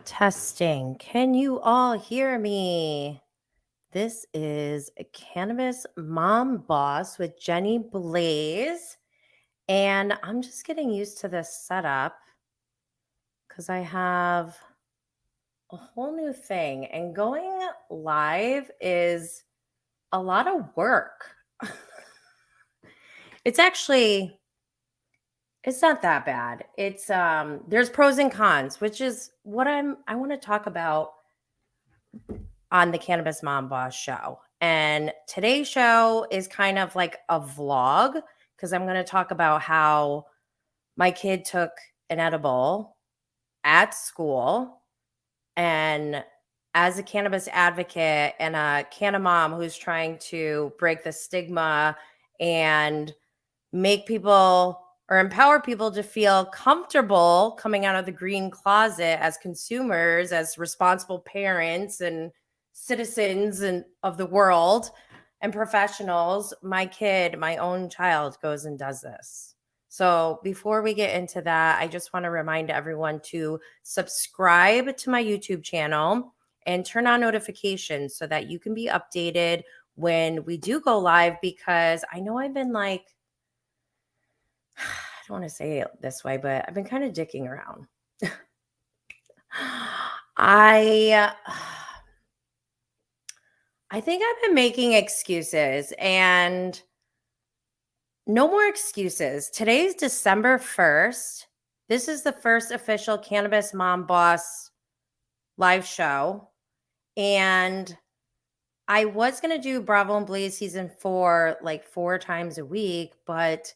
Testing. Can you all hear me? This is Cannabis Mom Boss with Jenny Blaze. And I'm just getting used to this setup because I have a whole new thing. And going live is a lot of work. It's actually it's not that bad. It's there's pros and cons, which is what I want to talk about on the Cannabis Mom Boss show. And today's show is kind of like a vlog because I'm going to talk about how my kid took an edible at school. And as a cannabis advocate and a canna mom who's trying to break the stigma and make people or empower people to feel comfortable coming out of the green closet as consumers, as responsible parents and citizens of the world and professionals, my kid, my own child goes and does this. So before we get into that, I just want to remind everyone to subscribe to my YouTube channel and turn on notifications so that you can be updated when we do go live, because I know I've been like, I don't want to say it this way, but I've been kind of dicking around. I think I've been making excuses, and no more excuses. Today's December 1st. This is the first official Cannabis Mom Boss live show. And I was going to do Bravo and Blaze season 4 like 4 times a week, but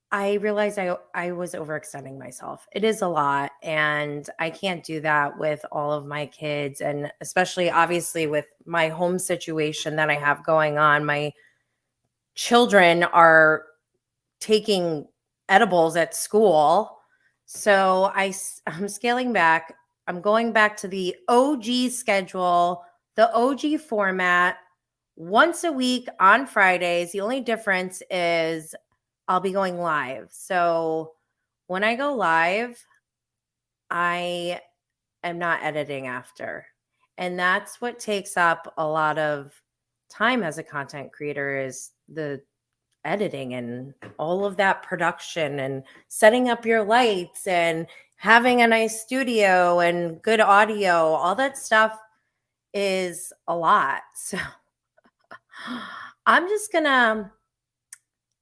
I realized I was overextending myself. It is a lot, and I can't do that with all of my kids, and especially obviously with my home situation that I have going on. My children are taking edibles at school. So I'm scaling back. I'm going back to the OG schedule, the OG format, once a week on Fridays. The only difference is I'll be going live. So when I go live, I am not editing after. And that's what takes up a lot of time as a content creator, is the editing and all of that production and setting up your lights and having a nice studio and good audio. All that stuff is a lot. So I'm just gonna,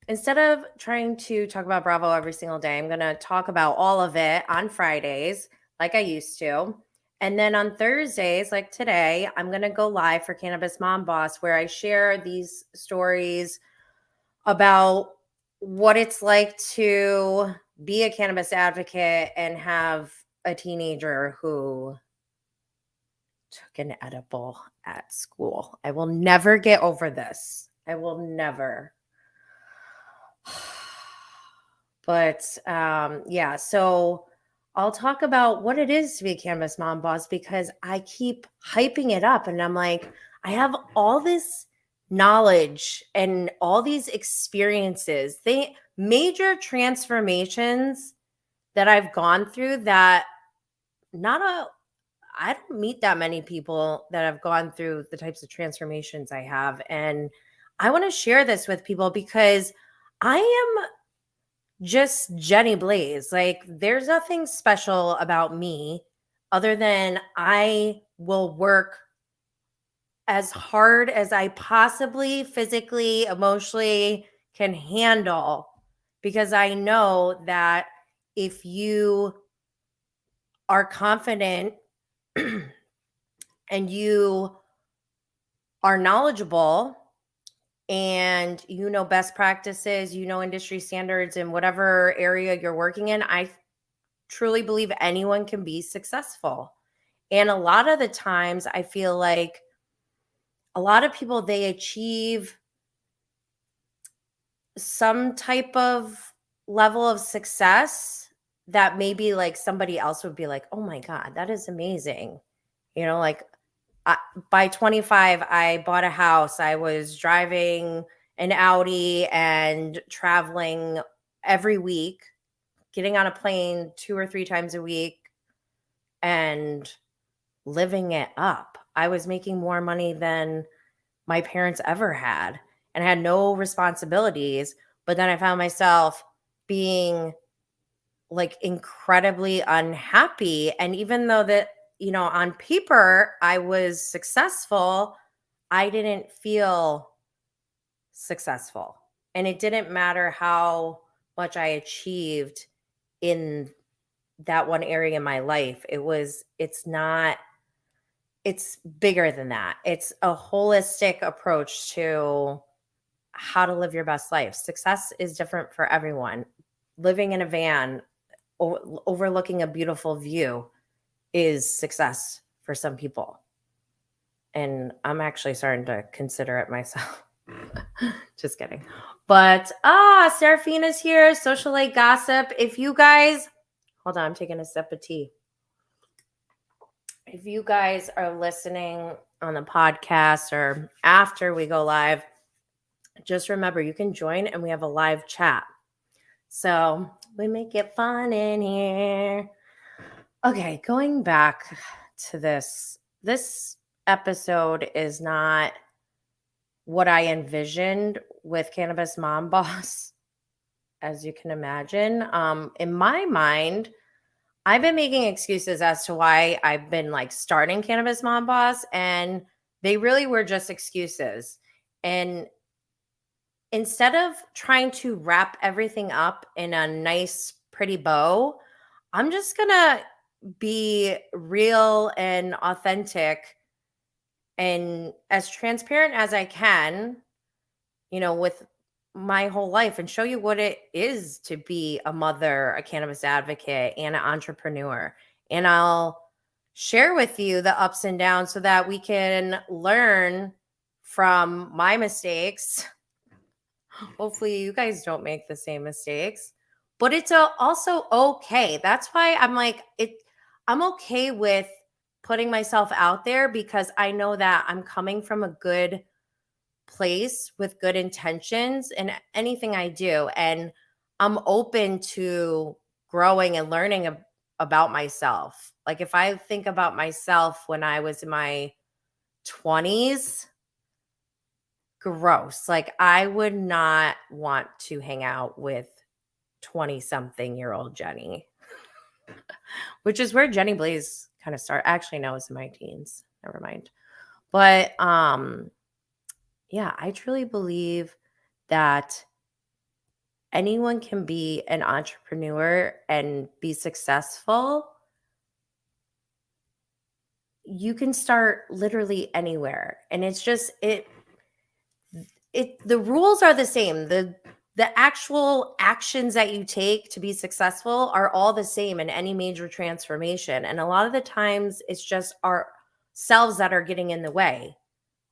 instead of trying to talk about Bravo every single day, I'm going to talk about all of it on Fridays like I used to. And then on Thursdays, like today, I'm going to go live for Cannabis Mom Boss, where I share these stories about what it's like to be a cannabis advocate and have a teenager who took an edible at school. I will never get over this. I will never. But yeah, so I'll talk about what it is to be a Cannabis Mom Boss, because I keep hyping it up and I'm like, I have all this knowledge and all these experiences, major transformations that I've gone through that I don't meet that many people that have gone through the types of transformations I have. And I want to share this with people because I am just Jenny Blaze. Like, there's nothing special about me other than I will work as hard as I possibly physically, emotionally can handle, because I know that if you are confident and you are knowledgeable and you know best practices, you know industry standards in whatever area you're working in, I truly believe anyone can be successful. And a lot of the times I feel like a lot of people, they achieve some type of level of success that maybe like somebody else would be like, oh my God, that is amazing. You know, like by 25, I bought a house. I was driving an Audi and traveling every week, getting on a plane 2 or 3 times a week and living it up. I was making more money than my parents ever had and had no responsibilities. But then I found myself being like incredibly unhappy. And even though that, on paper I was successful, I didn't feel successful. And it didn't matter how much I achieved in that one area in my life. It's bigger than that. It's a holistic approach to how to live your best life. Success is different for everyone. Living in a van overlooking a beautiful view is success for some people. And I'm actually starting to consider it myself. Just kidding. But Seraphina's here, Socialite Gossip. If you guys, hold on, I'm taking a sip of tea. If you guys are listening on the podcast or after we go live, just remember you can join and we have a live chat. So we make it fun in here. Okay, going back to this episode is not what I envisioned with Cannabis Mom Boss, as you can imagine. In my mind, I've been making excuses as to why I've been like starting Cannabis Mom Boss, and they really were just excuses. And instead of trying to wrap everything up in a nice, pretty bow, I'm just going to be real and authentic and as transparent as I can, with my whole life and show you what it is to be a mother, a cannabis advocate, and an entrepreneur. And I'll share with you the ups and downs so that we can learn from my mistakes. Hopefully you guys don't make the same mistakes, but it's also okay. That's why I'm okay with putting myself out there, because I know that I'm coming from a good place with good intentions in anything I do. And I'm open to growing and learning about myself. Like if I think about myself when I was in my 20s, gross. Like I would not want to hang out with 20-something-year-old Jenny, which is where Jenny Blaze kind of started. Actually, no, it was in my teens. Never mind. But yeah, I truly believe that anyone can be an entrepreneur and be successful. You can start literally anywhere. And it's just the rules are the same. The actual actions that you take to be successful are all the same in any major transformation. And a lot of the times it's just ourselves that are getting in the way.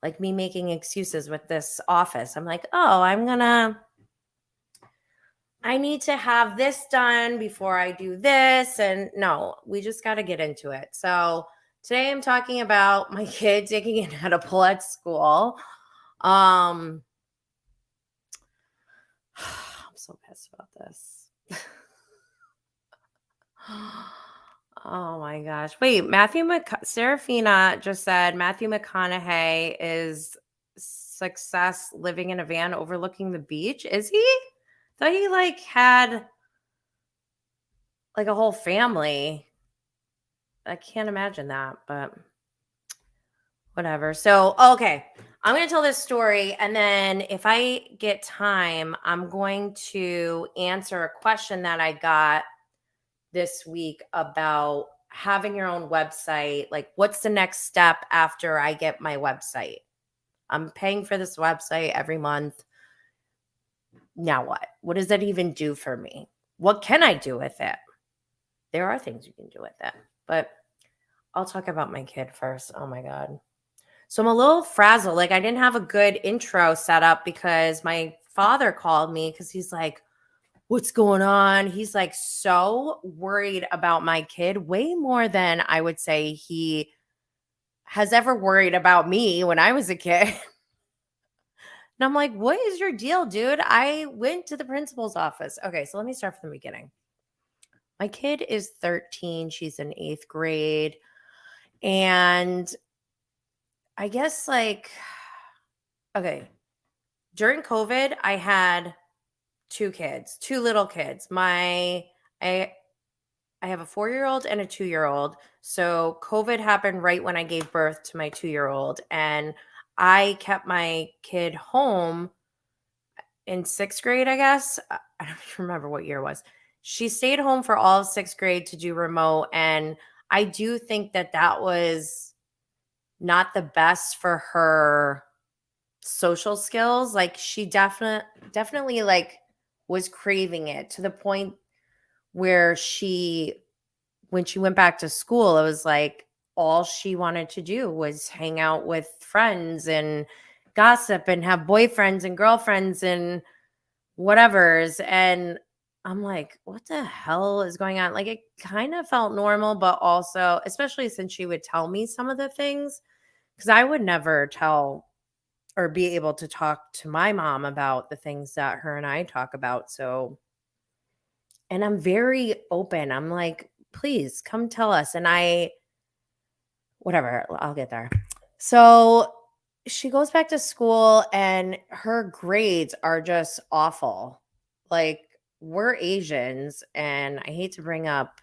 Like me making excuses with this office. I'm like, oh, I need to have this done before I do this. And no, we just got to get into it. So today I'm talking about my kid taking an edible at school. I'm so pissed about this. Oh my gosh. Wait, Seraphina just said Matthew McConaughey is success living in a van overlooking the beach. Is he? Thought he had a whole family. I can't imagine that, but whatever. So, okay. I'm going to tell this story, and then if I get time, I'm going to answer a question that I got this week about having your own website. Like, what's the next step after I get my website? I'm paying for this website every month. Now what? What does that even do for me? What can I do with it? There are things you can do with it, but I'll talk about my kid first. Oh my God. So I'm a little frazzled. Like I didn't have a good intro set up because my father called me because he's like, what's going on? He's like so worried about my kid, way more than I would say he has ever worried about me when I was a kid. And I'm like, what is your deal, dude? I went to the principal's office. Okay, so let me start from the beginning. my kid is 13. She's in 8th grade. And I guess okay, during COVID, I had two little kids. I I have a 4-year-old and a 2-year-old. So COVID happened right when I gave birth to my 2-year-old. And I kept my kid home in 6th grade, I guess. I don't even remember what year it was. She stayed home for all of 6th grade to do remote. And I do think that that was not the best for her social skills. Like she definitely like was craving it to the point where when she went back to school, it was like all she wanted to do was hang out with friends and gossip and have boyfriends and girlfriends and whatevers. And I'm like, what the hell is going on? Like it kind of felt normal, but also, especially since she would tell me some of the things, because I would never tell or be able to talk to my mom about the things that her and I talk about. So, and I'm very open. I'm like, please come tell us. And whatever, I'll get there. So she goes back to school and her grades are just awful. Like, we're Asians, and I hate to bring up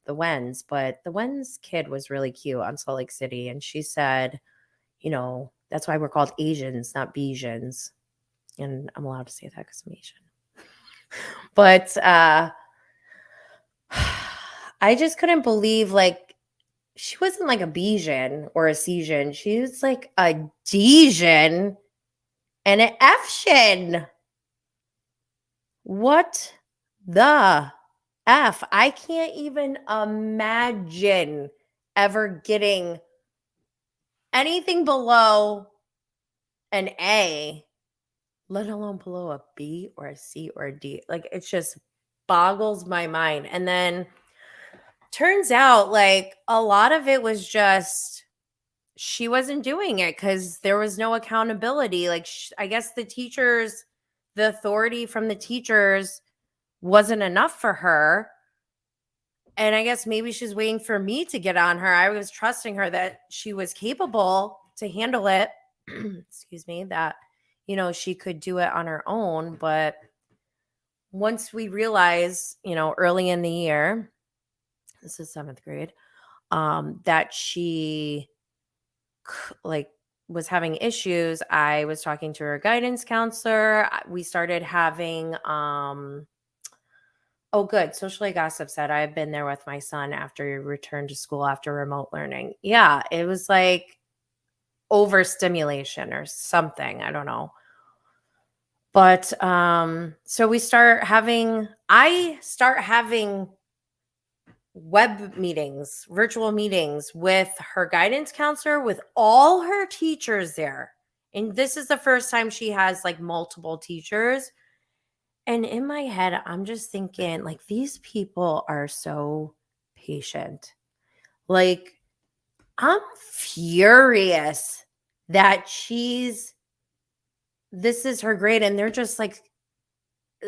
the Wens, but the Wens kid was really cute on Salt Lake City. And she said, that's why we're called Asians, not Bejans. And I'm allowed to say that because I'm Asian. But I just couldn't believe, like, she wasn't like a Bijan or a Cesian. She was like a Desian and an Fshin. What the F? I can't even imagine ever getting anything below an A, let alone below a B or a C or a D. Like, it just boggles my mind. And then turns out, like, a lot of it was just she wasn't doing it because there was no accountability. Like, I guess the authority from the teachers wasn't enough for her. And I guess maybe she's waiting for me to get on her. I was trusting her that she was capable to handle it. Excuse me, that, she could do it on her own. But once we realized, early in the year, this is 7th grade, that she like was having issues, I was talking to her guidance counselor. We started having oh, good. Socially Gossip said, I've been there with my son after he returned to school after remote learning. Yeah, it was like overstimulation or something. I don't know. But so I start having virtual meetings with her guidance counselor, with all her teachers there. And this is the first time she has like multiple teachers. And in my head, I'm just thinking, like, these people are so patient. Like, I'm furious that this is her grade, and they're just like,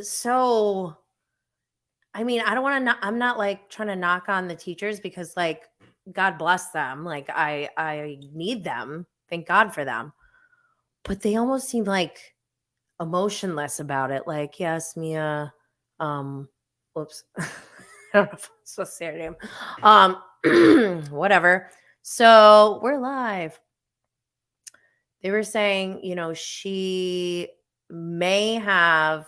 so, I mean, I don't want to, I'm not like trying to knock on the teachers because, like, God bless them. Like, I need them. Thank God for them. But they almost seem like emotionless about it. Like, yes, Mia, whoops. I don't know if I'm supposed to say her name. Whatever. So we're live. They were saying, she may have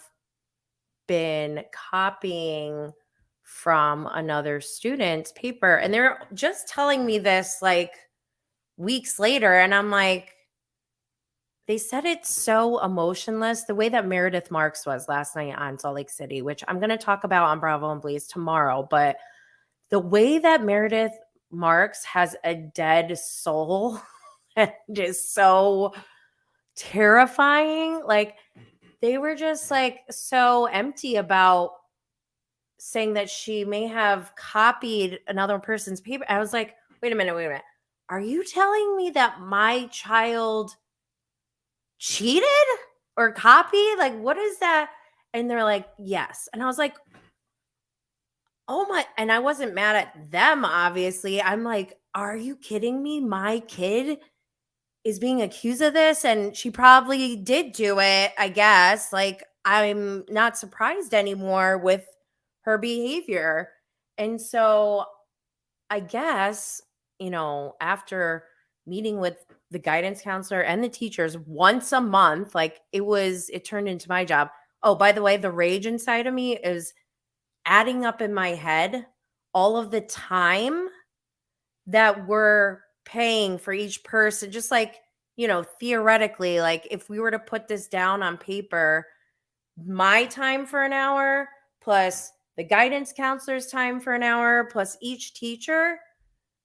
been copying from another student's paper. And they're just telling me this like weeks later. And I'm like, they said it's so emotionless, the way that Meredith Marks was last night on Salt Lake City, which I'm going to talk about on Bravo and Blaze tomorrow. But the way that Meredith Marks has a dead soul and is so terrifying. Like, they were just like so empty about saying that she may have copied another person's paper. I was like, wait a minute. Are you telling me that my child cheated or copied? Like, what is that? And they're like, yes. And I was like, Oh my, and I wasn't mad at them, obviously. I'm like, are you kidding me? My kid is being accused of this, and she probably did do it, I guess. Like, I'm not surprised anymore with her behavior. And so I guess, after meeting with the guidance counselor and the teachers once a month, like it turned into my job. Oh, by the way, the rage inside of me is adding up in my head all of the time that we're paying for each person. Just like, theoretically, like if we were to put this down on paper, my time for an hour plus the guidance counselor's time for an hour plus each teacher,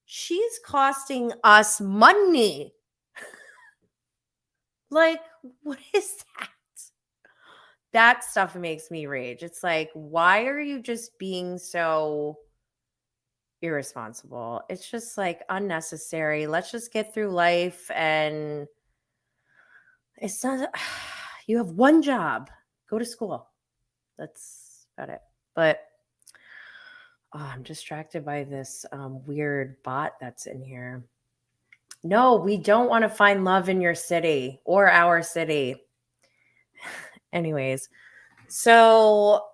she's costing us money. Like, what is that? That stuff makes me rage. It's like, why are you just being so irresponsible? It's just like unnecessary. Let's just get through life. And it's not, you have one job, go to school. That's about it. But I'm distracted by this weird bot that's in here. No, we don't want to find love in your city or our city. Anyways, so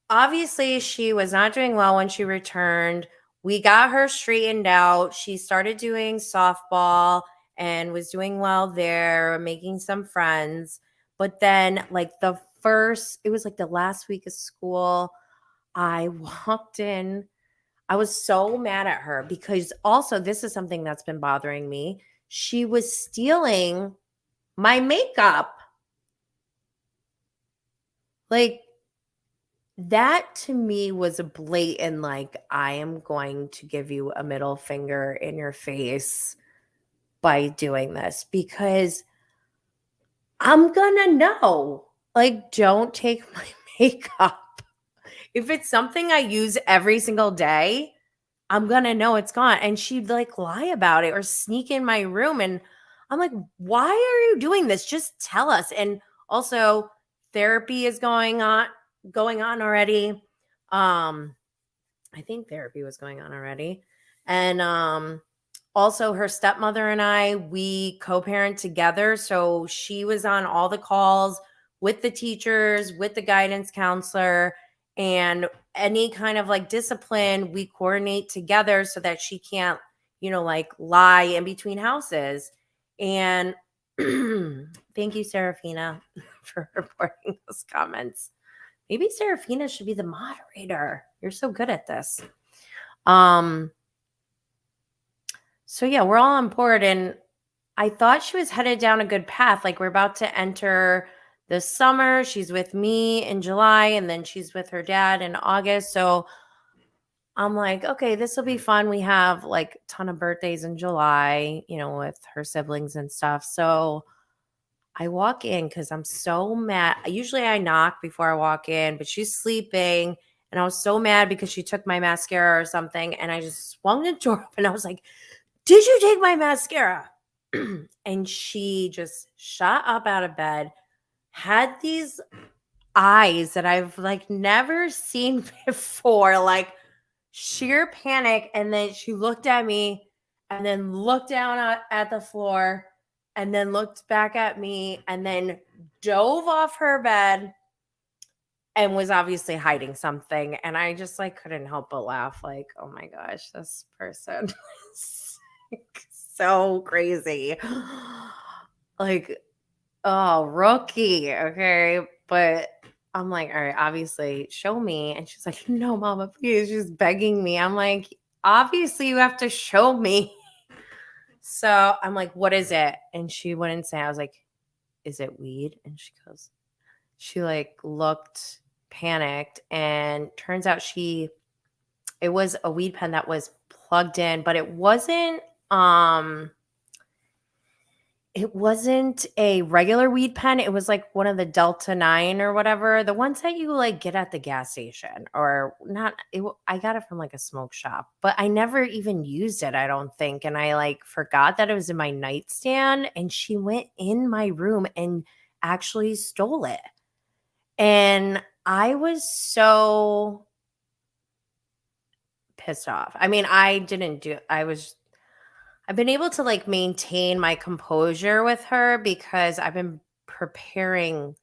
obviously she was not doing well when she returned. We got her straightened out. She started doing softball and was doing well there, making some friends. But then, like, it was like the last week of school, I walked in. I was so mad at her because also this is something that's been bothering me. She was stealing my makeup. Like, that to me was a blatant, like, I am going to give you a middle finger in your face by doing this because I'm gonna know. Like, don't take my makeup. If it's something I use every single day, I'm gonna know it's gone. And she'd like lie about it or sneak in my room. And I'm like, why are you doing this? Just tell us. And also, therapy is going on already. I think therapy was going on already. And also her stepmother and we co-parent together. So she was on all the calls with the teachers, with the guidance counselor, and any kind of like discipline, we coordinate together so that she can't, like lie in between houses. And thank you, Serafina, for reporting those comments. Maybe Serafina should be the moderator. You're so good at this. So yeah, we're all on board, and I thought she was headed down a good path. Like, we're about to enter the summer. She's with me in July, and then she's with her dad in August. So I'm like, okay, this will be fun. We have like a ton of birthdays in July, with her siblings and stuff. So I walk in because I'm so mad. Usually I knock before I walk in, but she's sleeping. And I was so mad because she took my mascara or something. And I just swung the door up and I was like, did you take my mascara? And she just shot up out of bed, had these eyes that I've like never seen before, like sheer panic. And then she looked at me and then looked down at the floor and then looked back at me and then dove off her bed and was obviously hiding something. And I just like couldn't help but laugh, like, oh my gosh, this person is so crazy. Like, oh, rookie. Okay. But I'm like, all right, obviously show me. And she's like, no, mama, please. She's begging me. I'm like, obviously you have to show me. So I'm like, what is it? And she wouldn't say. I was like, is it weed? And she like looked panicked, and turns out it was a weed pen that was plugged in, but it wasn't a regular weed pen. It was like one of the Delta 9 or whatever, the ones that you like get at the gas station, or not. I got it from like a smoke shop, but I never even used it, I don't think. And I like forgot that it was in my nightstand, and she went in my room and actually stole it. And I was so pissed off. I mean, I've been able to like maintain my composure with her because I've been preparing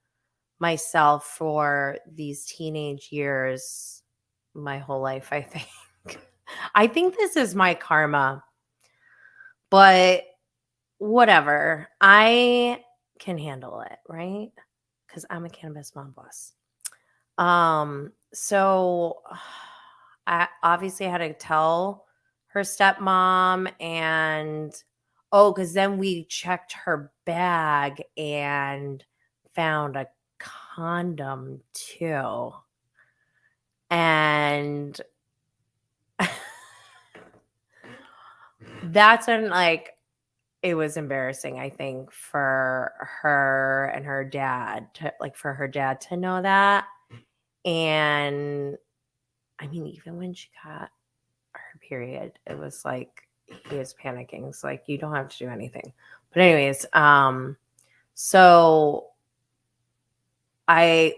myself for these teenage years my whole life, I think. I think this is my karma, but whatever. I can handle it, right? Because I'm a cannabis mom boss. So I obviously had to tell her stepmom, and because then we checked her bag and found a condom too. And that's when like it was embarrassing, I think, for her and her dad to like for her dad to know that. And I mean, even when she got her period, it was like he was panicking. It's like you don't have to do anything. But anyways, so I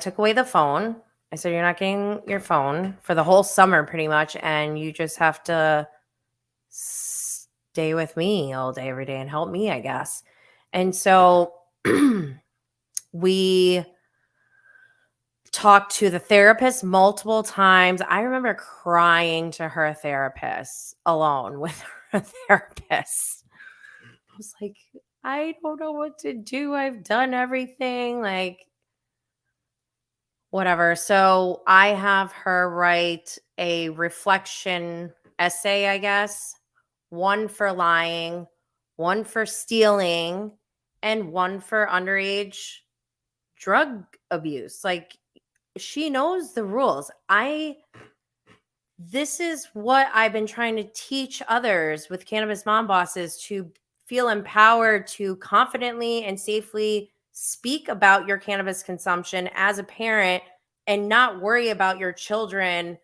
took away the phone. I said, you're not getting your phone for the whole summer pretty much, and you just have to stay with me all day, every day, and help me, I guess. And so we talked to the therapist multiple times. I remember crying to her therapist alone with her therapist. I was like, I don't know what to do. I've done everything, like whatever. So I have her write a reflection essay, I guess, one for lying, one for stealing, and one for underage drug abuse. Like she knows the rules. This is what I've been trying to teach others with Cannabis Mom Bosses, to feel empowered to confidently and safely speak about your cannabis consumption as a parent and not worry about your children,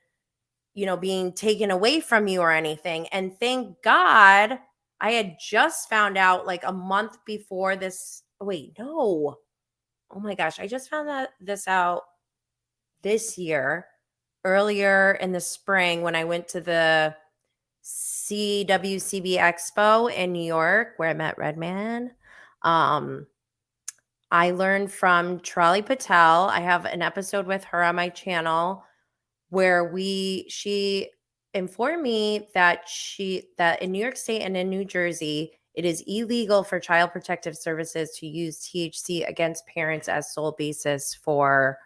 being taken away from you or anything. And thank God I had just found out like a month before this. Wait, no. Oh my gosh. I just found this out this year, earlier in the spring, when I went to the CWCB Expo in New York, where I met Redman. I learned from Trolley Patel. I have an episode with her on my channel where she informed me that in New York State and in New Jersey, it is illegal for Child Protective Services to use THC against parents as sole basis for,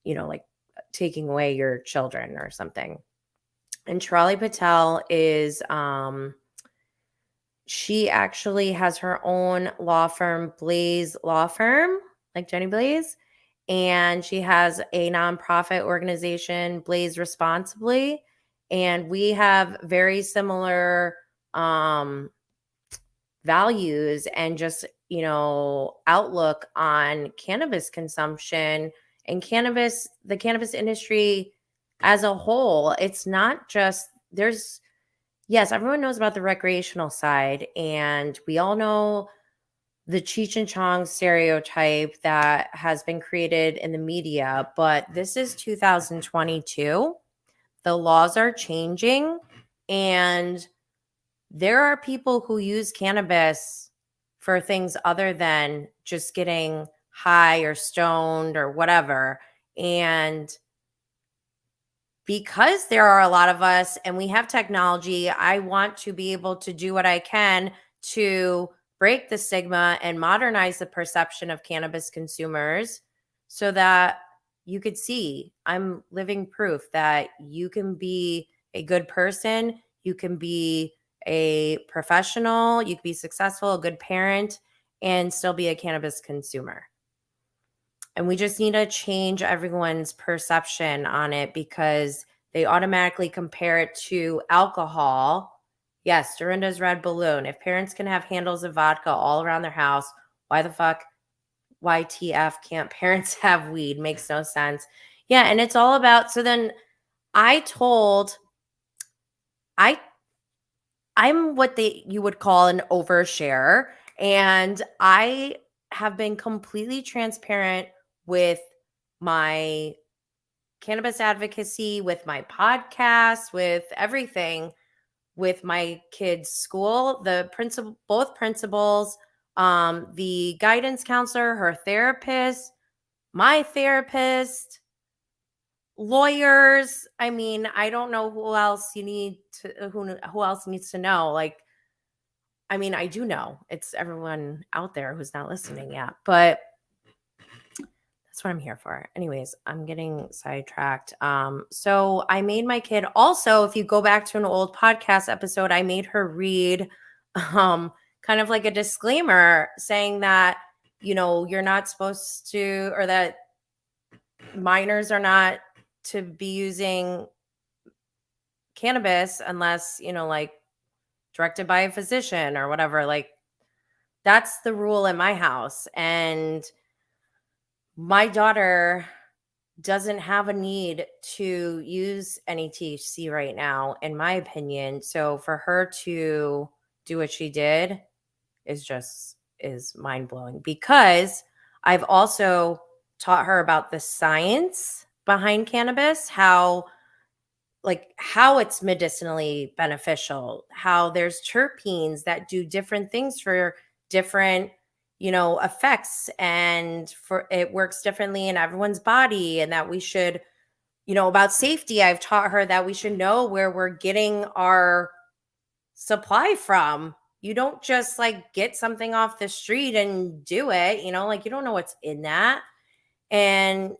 like taking away your children or something. And Trolley Patel is, she actually has her own law firm, Blaze Law Firm, like Jenny Blaze. And she has a nonprofit organization, Blaze Responsibly. And we have very similar values and just, outlook on cannabis consumption and the cannabis industry as a whole. It's not just yes, everyone knows about the recreational side, and we all know the Cheech and Chong stereotype that has been created in the media, but this is 2022. The laws are changing, and there are people who use cannabis for things other than just getting high or stoned or whatever. And because there are a lot of us and we have technology, I want to be able to do what I can to break the stigma and modernize the perception of cannabis consumers so that you could see I'm living proof that you can be a good person, you can be a professional, you can be successful, a good parent, and still be a cannabis consumer. And we just need to change everyone's perception on it because they automatically compare it to alcohol. Yes, Dorinda's Red Balloon. If parents can have handles of vodka all around their house, why the fuck, YTF, can't parents have weed? Makes no sense. Yeah, and it's all about, so then I'm what you would call an overshare, and I have been completely transparent with my cannabis advocacy, with my podcast, with everything, with my kids' school, both principals, the guidance counselor, her therapist, my therapist, lawyers. I mean, I don't know who else who else needs to know. Like, I mean, I do know. It's everyone out there who's not listening yet, but that's what I'm here for. Anyways, I'm getting sidetracked. So I made my kid also, if you go back to an old podcast episode, I made her read kind of like a disclaimer saying that, you're not supposed to, or that minors are not to be using cannabis unless, like directed by a physician or whatever. Like, that's the rule in my house. And my daughter doesn't have a need to use any THC right now, in my opinion. So for her to do what she did is mind blowing, because I've also taught her about the science behind cannabis, how it's medicinally beneficial, how there's terpenes that do different things for different, effects, and for it works differently in everyone's body, and that we should, about safety. I've taught her that we should know where we're getting our supply from. You don't just get something off the street and do it, you don't know what's in that. And,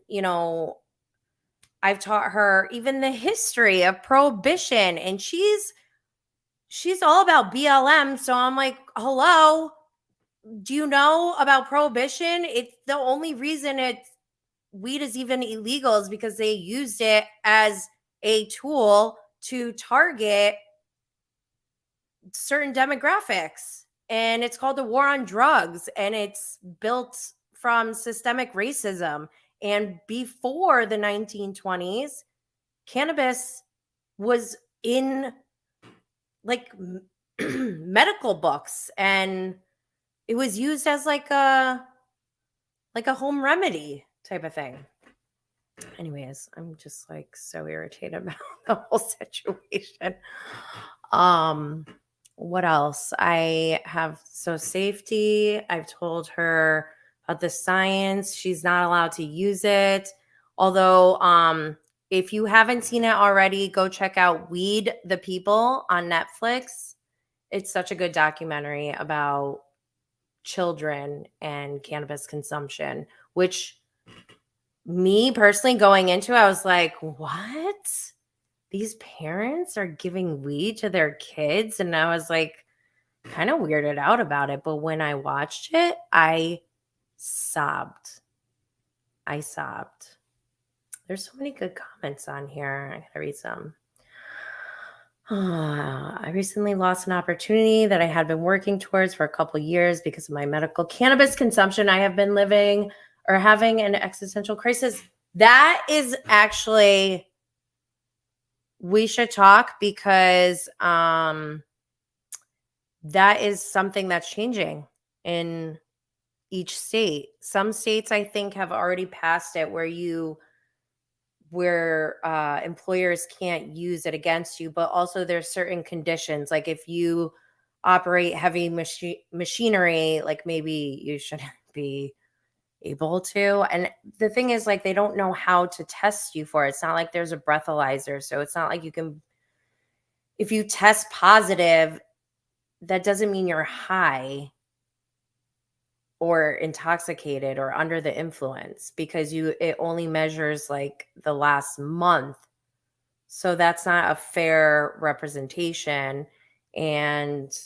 I've taught her even the history of prohibition, and she's all about BLM. So I'm like, hello, do you know about prohibition? It's the only reason weed is even illegal is because they used it as a tool to target certain demographics. And it's called the war on drugs, and it's built from systemic racism. And before the 1920s, cannabis was in medical books, and it was used as like a home remedy type of thing. Anyways, I'm just so irritated about the whole situation. What else? I have safety. I've told her about the science. She's not allowed to use it. Although, if you haven't seen it already, go check out Weed the People on Netflix. It's such a good documentary about children and cannabis consumption, which me personally going into, I was like, what? These parents are giving weed to their kids? And I was kind of weirded out about it. But when I watched it, I sobbed. There's so many good comments on here. I gotta read some. I recently lost an opportunity that I had been working towards for a couple years because of my medical cannabis consumption. I have been living or having an existential crisis. That is actually, we should talk, because that is something that's changing in each state. Some states, I think, have already passed it where employers can't use it against you, but also there's certain conditions. Like if you operate heavy machinery, maybe you shouldn't be able to. And the thing is, they don't know how to test you for it. It's not like there's a breathalyzer. So it's not like you can, if you test positive, that doesn't mean you're high or intoxicated or under the influence, because it only measures the last month. So that's not a fair representation. And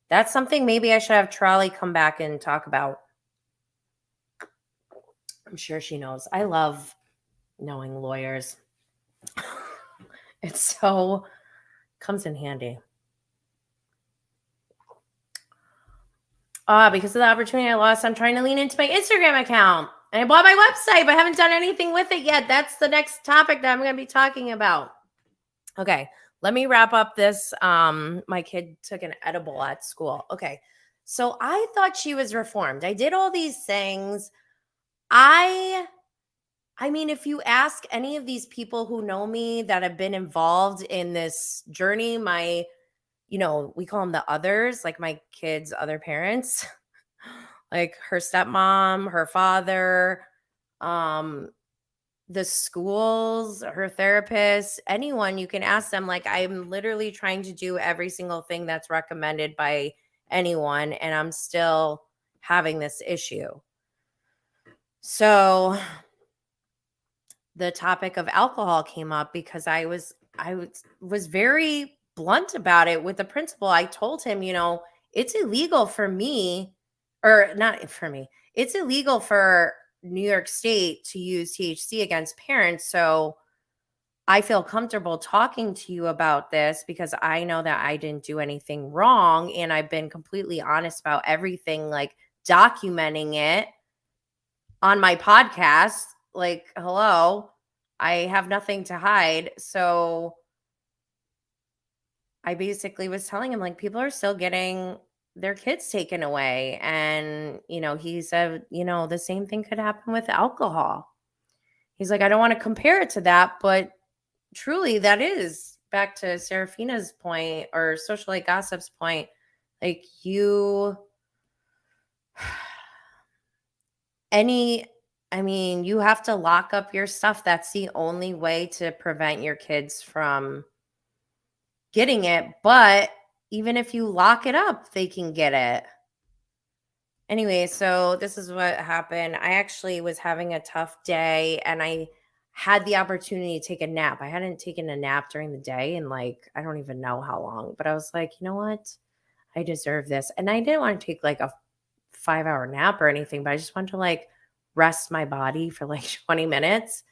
that's something maybe I should have Trolley come back and talk about. I'm sure she knows. I love knowing lawyers. It's comes in handy. Because of the opportunity I lost, I'm trying to lean into my Instagram account. And I bought my website, but I haven't done anything with it yet. That's the next topic that I'm going to be talking about. Okay, let me wrap up this. My kid took an edible at school. Okay, so I thought she was reformed. I did all these things. I I mean, if you ask any of these people who know me that have been involved in this journey, we call them the others, like my kids' other parents, like her stepmom, her father, um, the schools, her therapist, anyone, you can ask them. Like, I'm literally trying to do every single thing that's recommended by anyone, and I'm still having this issue. So the topic of alcohol came up because I was very blunt about it with the principal. I told him, it's illegal for me, or not for me. It's illegal for New York State to use THC against parents. So I feel comfortable talking to you about this because I know that I didn't do anything wrong, and I've been completely honest about everything, like documenting it on my podcast. Like, hello, I have nothing to hide. So I basically was telling him, like, people are still getting their kids taken away. And, he said, the same thing could happen with alcohol. He's like, I don't want to compare it to that, but truly that is, back to Serafina's point, or socialite gossip's point. Like, you have to lock up your stuff. That's the only way to prevent your kids from getting it. But even if you lock it up, they can get it. Anyway, so this is what happened. I actually was having a tough day, and I had the opportunity to take a nap. I hadn't taken a nap during the day in, like, I don't even know how long, but I was like, you know what? I deserve this. And I didn't want to take like a 5-hour nap or anything, but I just wanted to like rest my body for like 20 minutes.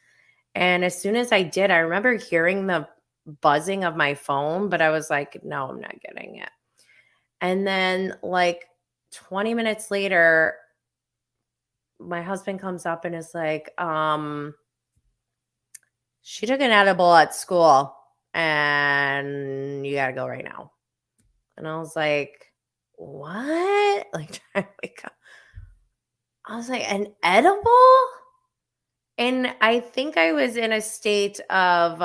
And as soon as I did, I remember hearing the buzzing of my phone, but I was like, no, I'm not getting it. And then like 20 minutes later, my husband comes up and is like, she took an edible at school and you got to go right now. And I was like, what? Like, trying to wake up. I was like, an edible? And I think I was in a state of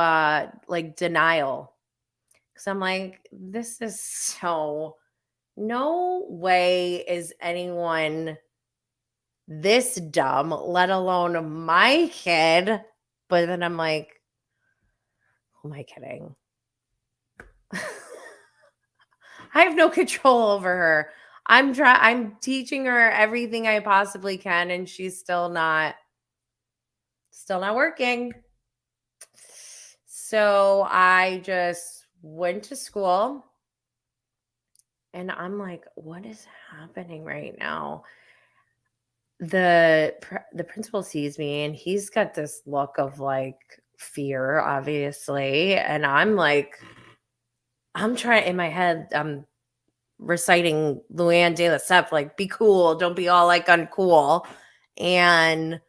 like denial. Cause I'm like, this is so, no way is anyone this dumb, let alone my kid. But then I'm like, who am I kidding? I have no control over her. I'm teaching her everything I possibly can, and she's still not working. So I just went to school, and I'm like, what is happening right now? The principal sees me, and he's got this look of like fear, obviously, and I'm like, I'm trying, in my head, I'm reciting Luann de Lesseps, like, be cool, don't be all like uncool. And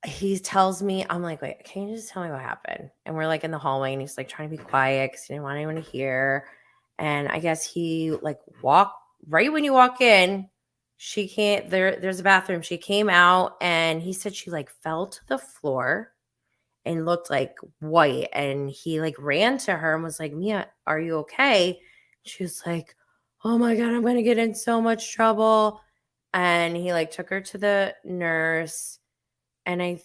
he tells me, I'm like, wait, can you just tell me what happened? And we're like in the hallway, and he's like trying to be quiet because he didn't want anyone to hear. And I guess he like right when you walk in, she can't, there's a bathroom. She came out, and he said she like fell to the floor and looked like white. And he like ran to her and was like, Mia, are you okay? She was like, oh my God, I'm going to get in so much trouble. And he like took her to the nurse. And I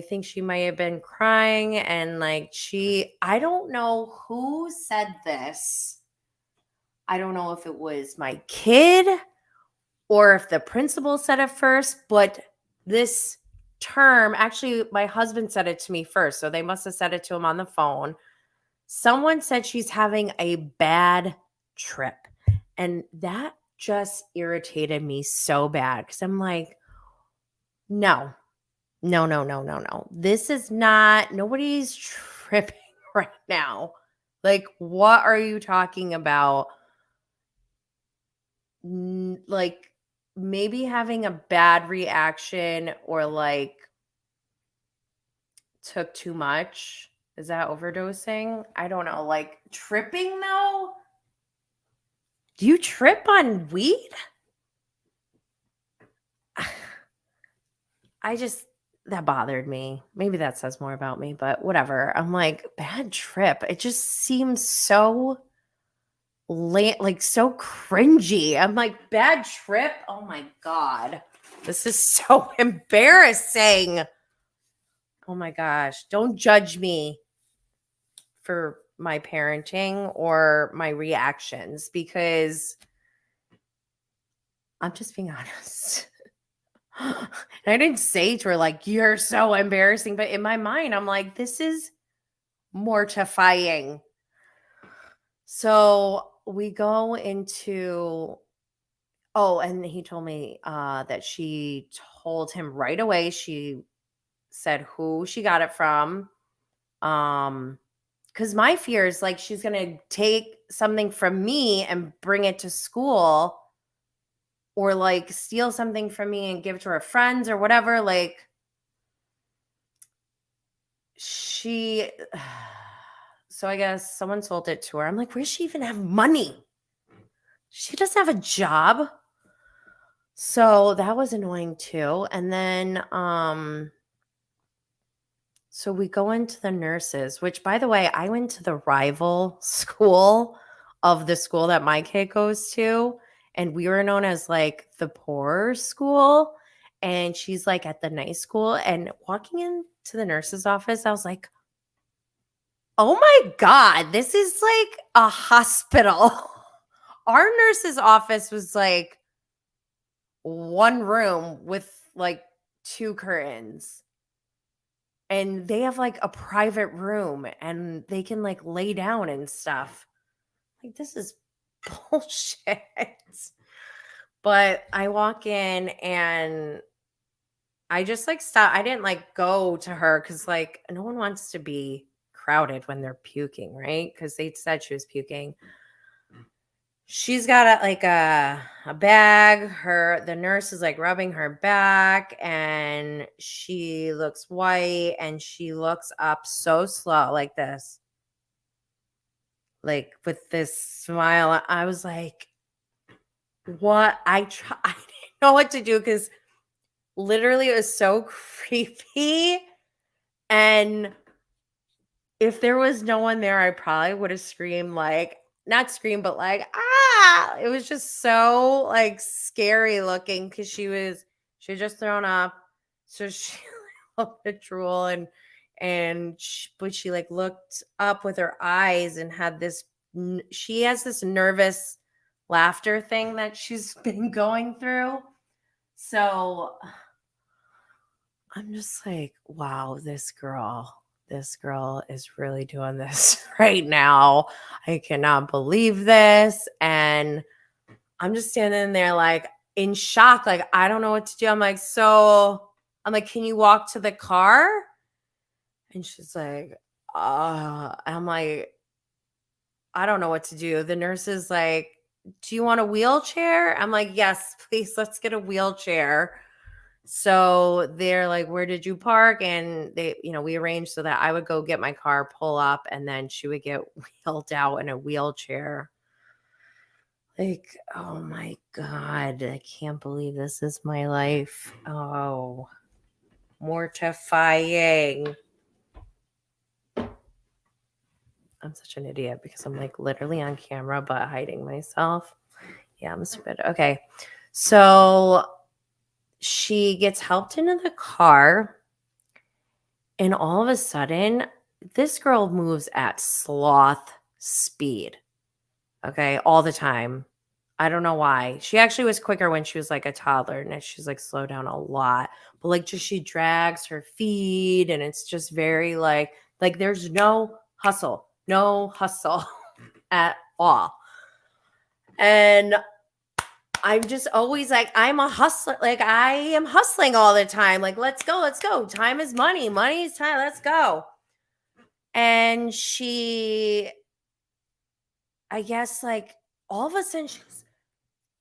think she might have been crying. And like, I don't know who said this. I don't know if it was my kid or if the principal said it first, but this term, actually, my husband said it to me first. So they must have said it to him on the phone. Someone said she's having a bad trip. And that just irritated me so bad because I'm like, no. This is not, nobody's tripping right now. Like, what are you talking about? Like, maybe having a bad reaction, or like took too much. Is that overdosing? I don't know. Like, tripping though? Do you trip on weed? that bothered me. Maybe that says more about me, but whatever. I'm like, bad trip. It just seems so like so cringy. I'm like, bad trip. Oh my God. This is so embarrassing. Oh my gosh. Don't judge me for my parenting or my reactions because I'm just being honest. And I didn't say to her, like, you're so embarrassing. But in my mind, I'm like, this is mortifying. So we go into, and he told me that she told him right away. She said who she got it from. Because my fear is like she's going to take something from me and bring it to school or like steal something from me and give it to her friends or whatever. Like she, so I guess someone sold it to her. I'm like, where does she even have money? She doesn't have a job. So that was annoying too. And then, so we go into the nurses, which by the way, I went to the rival school of the school that my kid goes to. And we were known as like the poor school. And she's like at the nice school. And walking into the nurse's office, I was like, oh my God, this is like a hospital. Our nurse's office was like one room with like 2 curtains. And they have like a private room and they can like lay down and stuff. Like, this is bullshit. But I walk in and I just like stop. I didn't like go to her because like no one wants to be crowded when they're puking, right? Because they said she was puking. She's got a bag. The nurse is like rubbing her back and she looks white and she looks up so slow like this. Like with this smile. I was like, what? I didn't know what to do because literally it was so creepy. And if there was no one there, I probably would have screamed like, not scream, but like, ah, it was just so like scary looking because she had just thrown up. So she looked at drool but she like looked up with her eyes and had she has this nervous laughter thing that she's been going through. So I'm just like, wow, this girl is really doing this right now. I cannot believe this. And I'm just standing there like in shock. Like, I don't know what to do. I'm like, can you walk to the car? And she's like, I'm like, I don't know what to do. The nurse is like, do you want a wheelchair? I'm like, yes, please, let's get a wheelchair. So they're like, where did you park? And we arranged so that I would go get my car, pull up, and then she would get wheeled out in a wheelchair. Like, oh my God, I can't believe this is my life. Oh, mortifying. I'm such an idiot because I'm like literally on camera, but hiding myself. Yeah, I'm stupid. Okay. So she gets helped into the car, and all of a sudden, this girl moves at sloth speed. Okay, all the time. I don't know why. She actually was quicker when she was like a toddler, and she's like slowed down a lot. But like, just she drags her feet, and it's just very like there's no hustle at all. And I'm just always like, I'm a hustler. Like, I am hustling all the time. Like, let's go. Time is money. Money is time. Let's go. And she, I guess, like, all of a sudden,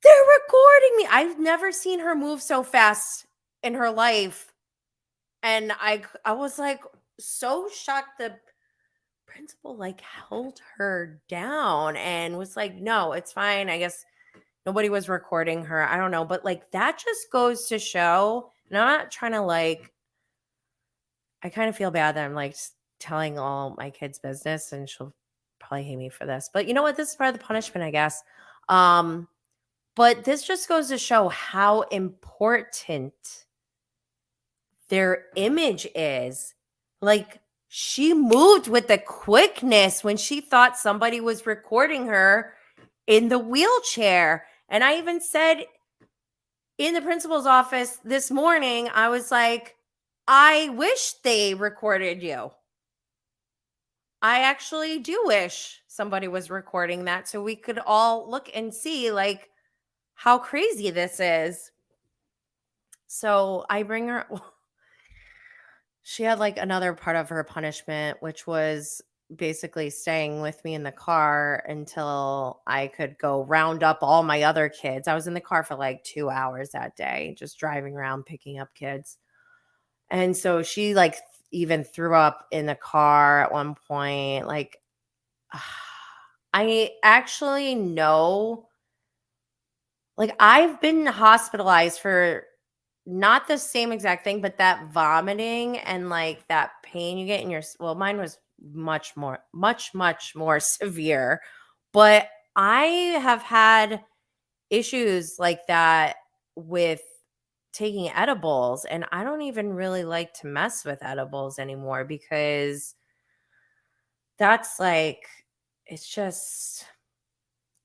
they're recording me. I've never seen her move so fast in her life. And I was like so shocked. The principal like held her down and was like, no, it's fine. I guess nobody was recording her. I don't know. But like, that just goes to show And I'm not trying to like, I kind of feel bad that I'm like telling all my kids' business, and she'll probably hate me for this. But you know what? This is part of the punishment, I guess. Um, but this just goes to show how important their image is. Like, she moved with the quickness when she thought somebody was recording her in the wheelchair. And I even said in the principal's office this morning, I was like, I wish they recorded you. I actually do wish somebody was recording that so we could all look and see like how crazy this is. So I bring her, she had like another part of her punishment, which was basically staying with me in the car until I could go round up all my other kids. I was in the car for like 2 hours that day, just driving around picking up kids. And so she like even threw up in the car at one point. Like, I actually know, like, I've been hospitalized for not the same exact thing, but that vomiting and like that pain you get in your, well, mine was much more severe. But I have had issues like that with taking edibles, and I don't even really like to mess with edibles anymore because that's like, it's just,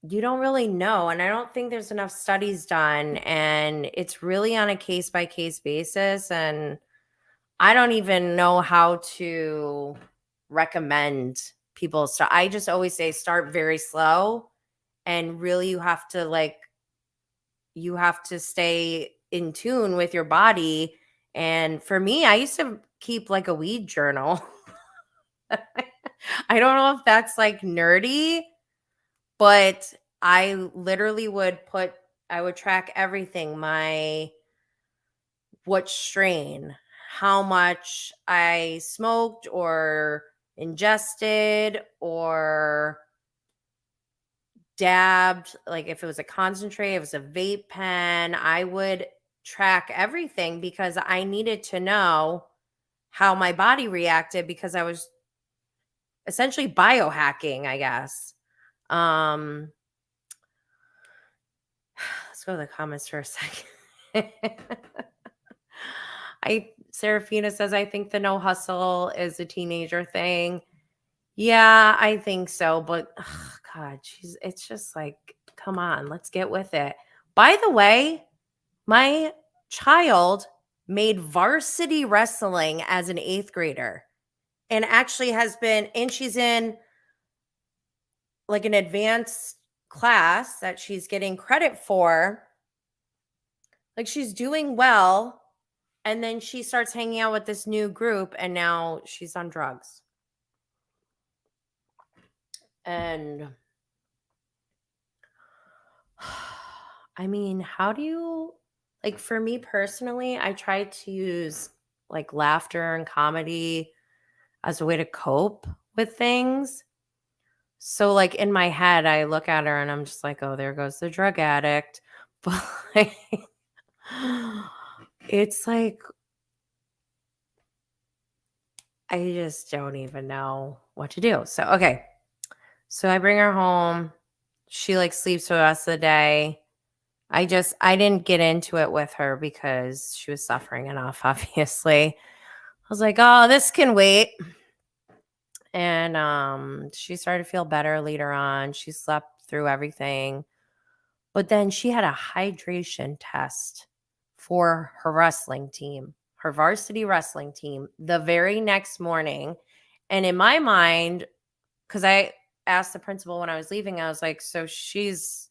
you don't really know. And I don't think there's enough studies done, and it's really on a case by case basis. And I don't even know how to recommend people start. I just always say start very slow, and really you have to stay in tune with your body. And for me, I used to keep like a weed journal. I don't know if that's like nerdy, but I literally I would track everything, what strain, how much I smoked or ingested or dabbed, like if it was a concentrate, if it was a vape pen, I would track everything because I needed to know how my body reacted because I was essentially biohacking, I guess. Um let's go to the comments for a second. Serafina says, I think the no hustle is a teenager thing. Yeah, I think so. But God, it's just like, come on, let's get with it. By the way, my child made varsity wrestling as an 8th grader and actually and she's in like an advanced class that she's getting credit for. Like, she's doing well. And then she starts hanging out with this new group, and now she's on drugs. And I mean, how do you, like, for me personally, I try to use like laughter and comedy as a way to cope with things. So, like, in my head, I look at her and I'm just like, oh, there goes the drug addict. But like, it's like, I just don't even know what to do. So, okay. So I bring her home. She like sleeps for the rest of the day. I didn't get into it with her because she was suffering enough, obviously. I was like, oh, this can wait. And she started to feel better later on. She slept through everything. But then she had a hydration test for her wrestling team, her varsity wrestling team, the very next morning. And in my mind, because I asked the principal when I was leaving, I was like, so she's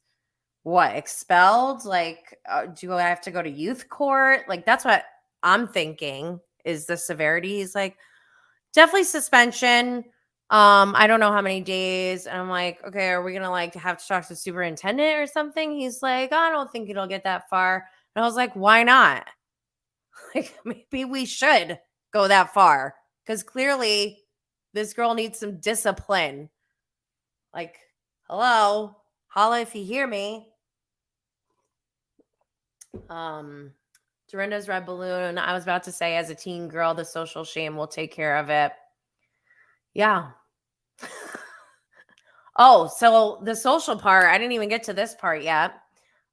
what, expelled? Like, do I have to go to youth court? Like, that's what I'm thinking is the severity. He's like, definitely suspension. I don't know how many days. And I'm like, okay, are we gonna like have to talk to the superintendent or something? He's like, I don't think it'll get that far. And I was like, why not? Like, maybe we should go that far because clearly this girl needs some discipline. Like, hello, holla if you hear me. Um, Dorinda's red balloon. I was about to say, as a teen girl, the social shame will take care of it. Yeah. Oh, so the social part, I didn't even get to this part yet.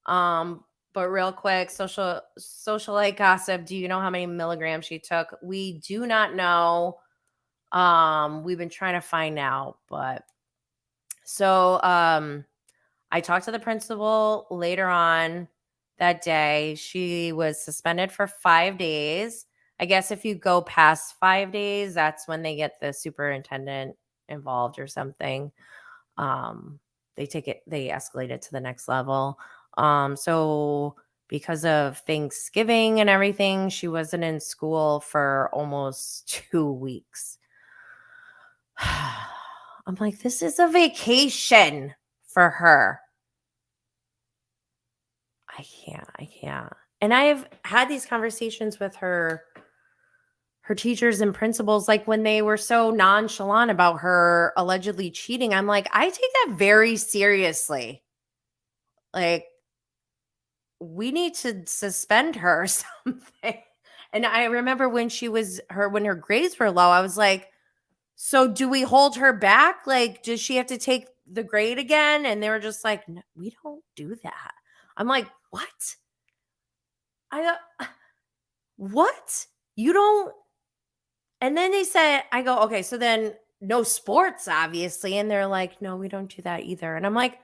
But real quick, socialite gossip. Do you know how many milligrams she took? We do not know. We've been trying to find out, but so I talked to the principal later on that day. She was suspended for 5 days. I guess if you go past 5 days, that's when they get the superintendent involved or something. They escalate it to the next level. So because of Thanksgiving and everything, she wasn't in school for almost 2 weeks. I'm like, this is a vacation for her. I can't. And I've had these conversations with her teachers and principals, like when they were so nonchalant about her allegedly cheating. I'm like, I take that very seriously. Like, we need to suspend her or something. And I remember when when her grades were low, I was like, so do we hold her back? Like, does she have to take the grade again? And they were just like, no, we don't do that. I'm like, what? What? You don't? And then they said, I go, okay, so then no sports, obviously. And they're like, no, we don't do that either. And I'm like,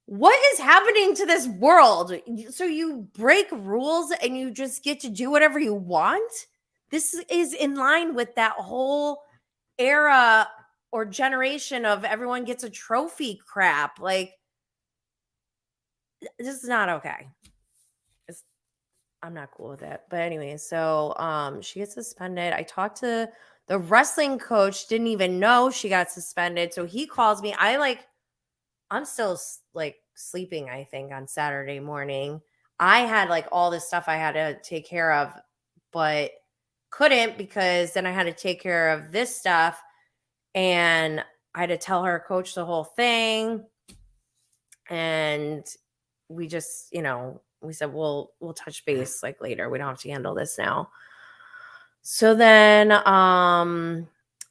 what is happening to this world? So you break rules and you just get to do whatever you want? This is in line with that whole era or generation of everyone gets a trophy crap. Like, this is not okay. I'm not cool with it. But anyway, so she gets suspended. I talked to the wrestling coach, didn't even know she got suspended. So he calls me. I'm still like sleeping, I think, on Saturday morning. I had like all this stuff I had to take care of, but couldn't because then I had to take care of this stuff. And I had to tell her coach the whole thing. And we just, we said, we'll touch base like later. We don't have to handle this now. So then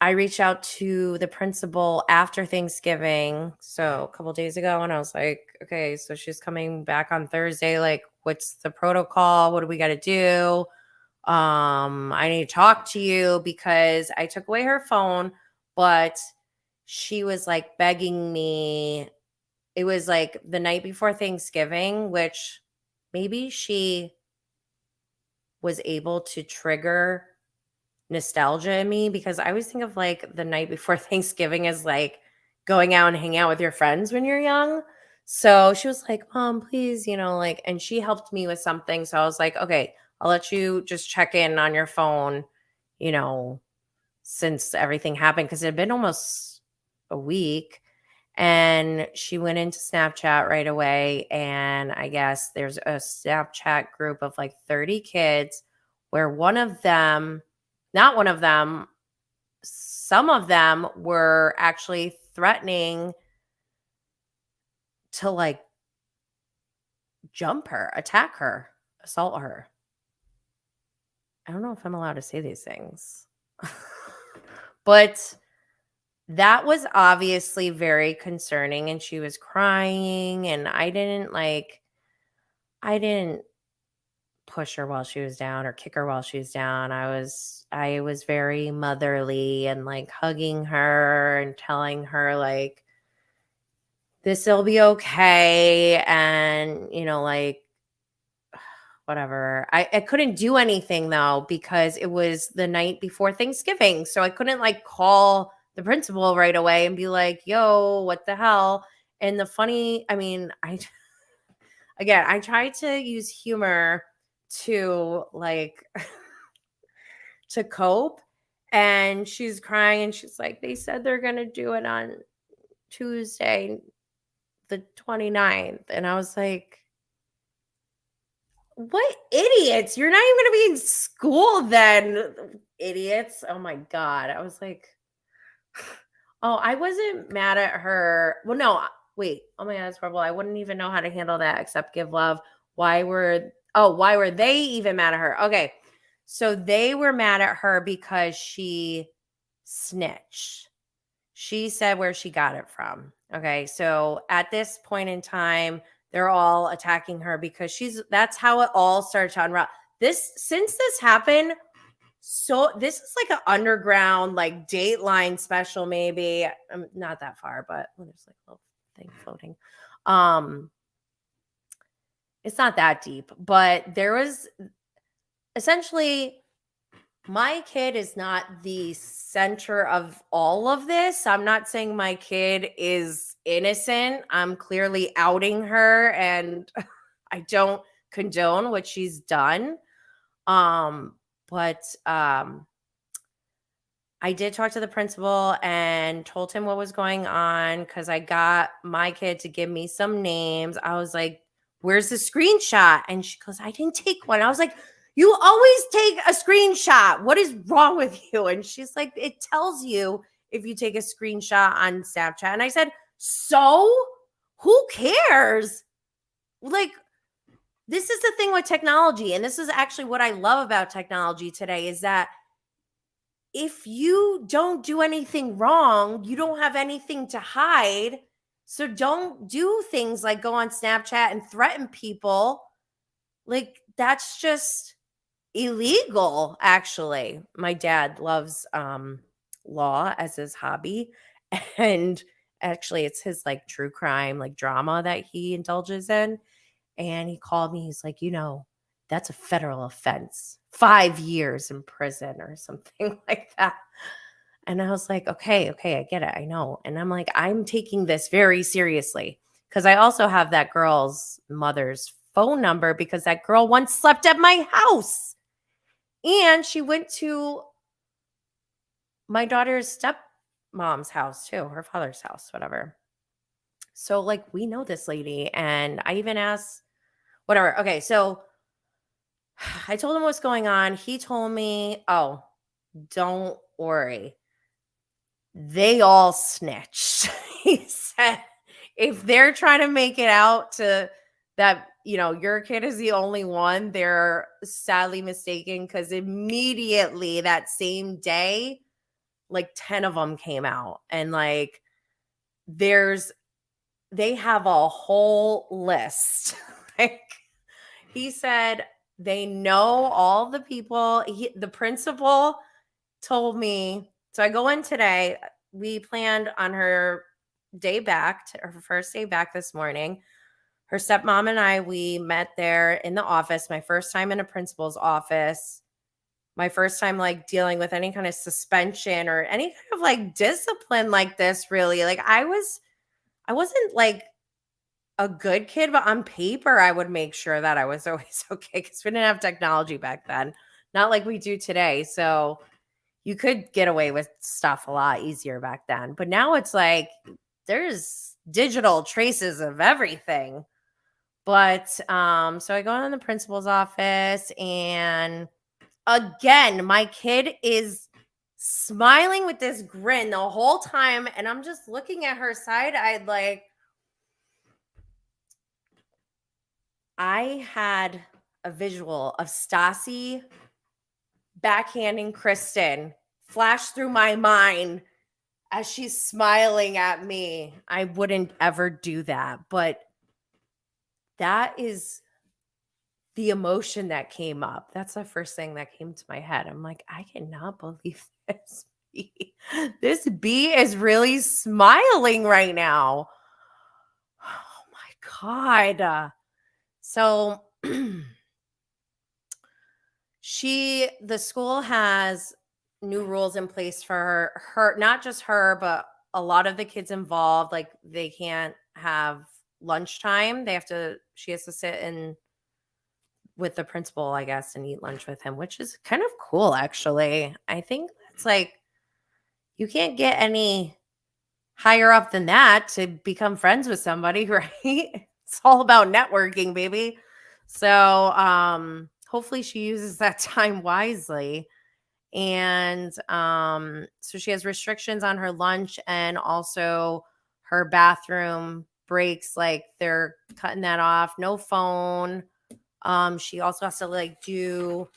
I reached out to the principal after Thanksgiving. So a couple days ago, and I was like, okay, so she's coming back on Thursday. Like, what's the protocol? What do we got to do? I need to talk to you because I took away her phone, but she was like begging me. It was like the night before Thanksgiving, which maybe she was able to trigger nostalgia in me because I always think of like the night before Thanksgiving as like going out and hang out with your friends when you're young. So she was like, Mom, please, like, and she helped me with something. So I was like, okay, I'll let you just check in on your phone, since everything happened because it had been almost a week. And she went into Snapchat right away. And I guess there's a Snapchat group of like 30 kids where some of them were actually threatening to like jump her, attack her, assault her. I don't know if I'm allowed to say these things, but that was obviously very concerning. And she was crying, and I didn't push her while she was down or kick her while she was down. I was very motherly and like hugging her and telling her like, this will be okay. And, like, whatever. I couldn't do anything though, because it was the night before Thanksgiving. So I couldn't like call the principal right away and be like, yo, what the hell? And I tried to use humor to like to cope. And she's crying and she's like, they said they're going to do it on Tuesday, the 29th. And I was like, what idiots? You're not even going to be in school then, idiots. Oh my God. I was like, oh, I wasn't mad at her. Well, no, wait. Oh my God, that's horrible. I wouldn't even know how to handle that except give love. Why were Oh, why were they even mad at her? Okay. So they were mad at her because she snitched. She said where she got it from. Okay. So at this point in time, they're all attacking her because that's how it all started to unravel. Since this happened, so this is like an underground, like Dateline special, maybe. Not that far, but there's like a little thing floating. It's not that deep, but there was essentially my kid is not the center of all of this. I'm not saying my kid is innocent. I'm clearly outing her and I don't condone what she's done. But I did talk to the principal and told him what was going on because I got my kid to give me some names. I was like, where's the screenshot? And she goes, I didn't take one. I was like, you always take a screenshot. What is wrong with you? And she's like, it tells you if you take a screenshot on Snapchat. And I said, so who cares? Like, this is the thing with technology. And this is actually what I love about technology today is that if you don't do anything wrong, you don't have anything to hide. So don't do things like go on Snapchat and threaten people. Like, that's just illegal, actually. My dad loves law as his hobby. And actually, it's his like true crime, like drama that he indulges in. And he called me. He's like, that's a federal offense, 5 years in prison or something like that. And I was like, okay, I get it. I know. And I'm like, I'm taking this very seriously because I also have that girl's mother's phone number because that girl once slept at my house. And she went to my daughter's stepmom's house too, her father's house, whatever. So like, we know this lady. And I even asked, whatever. Okay. So I told him what's going on. He told me, oh, don't worry. They all snitched. He said, if they're trying to make it out to that, your kid is the only one, they're sadly mistaken because immediately that same day, like 10 of them came out. And like, they have a whole list. Like, he said, they know all the people. The principal told me, so I go in today. We planned on her day back, her first day back this morning. Her stepmom and I, we met there in the office, my first time in a principal's office, my first time like dealing with any kind of suspension or any kind of like discipline like this, really. Like I wasn't like a good kid, but on paper, I would make sure that I was always okay because we didn't have technology back then, not like we do today. So you could get away with stuff a lot easier back then. But now it's like there's digital traces of everything. But so I go in the principal's office and again, my kid is smiling with this grin the whole time. And I'm just looking at her side-eyed like, I had a visual of Stassi backhanding Kristen flash through my mind as she's smiling at me. I wouldn't ever do that, but that is the emotion that came up. That's the first thing that came to my head. I'm like, I cannot believe this bee. This bee is really smiling right now. Oh my God. So the school has new rules in place for her, not just her, but a lot of the kids involved. Like they can't have lunchtime. She has to sit in with the principal, I guess, and eat lunch with him, which is kind of cool, actually. I think that's like, you can't get any higher up than that to become friends with somebody, right? It's all about networking, baby. So, hopefully she uses that time wisely. And so she has restrictions on her lunch and also her bathroom breaks. Like they're cutting that off. No phone. She also has to like do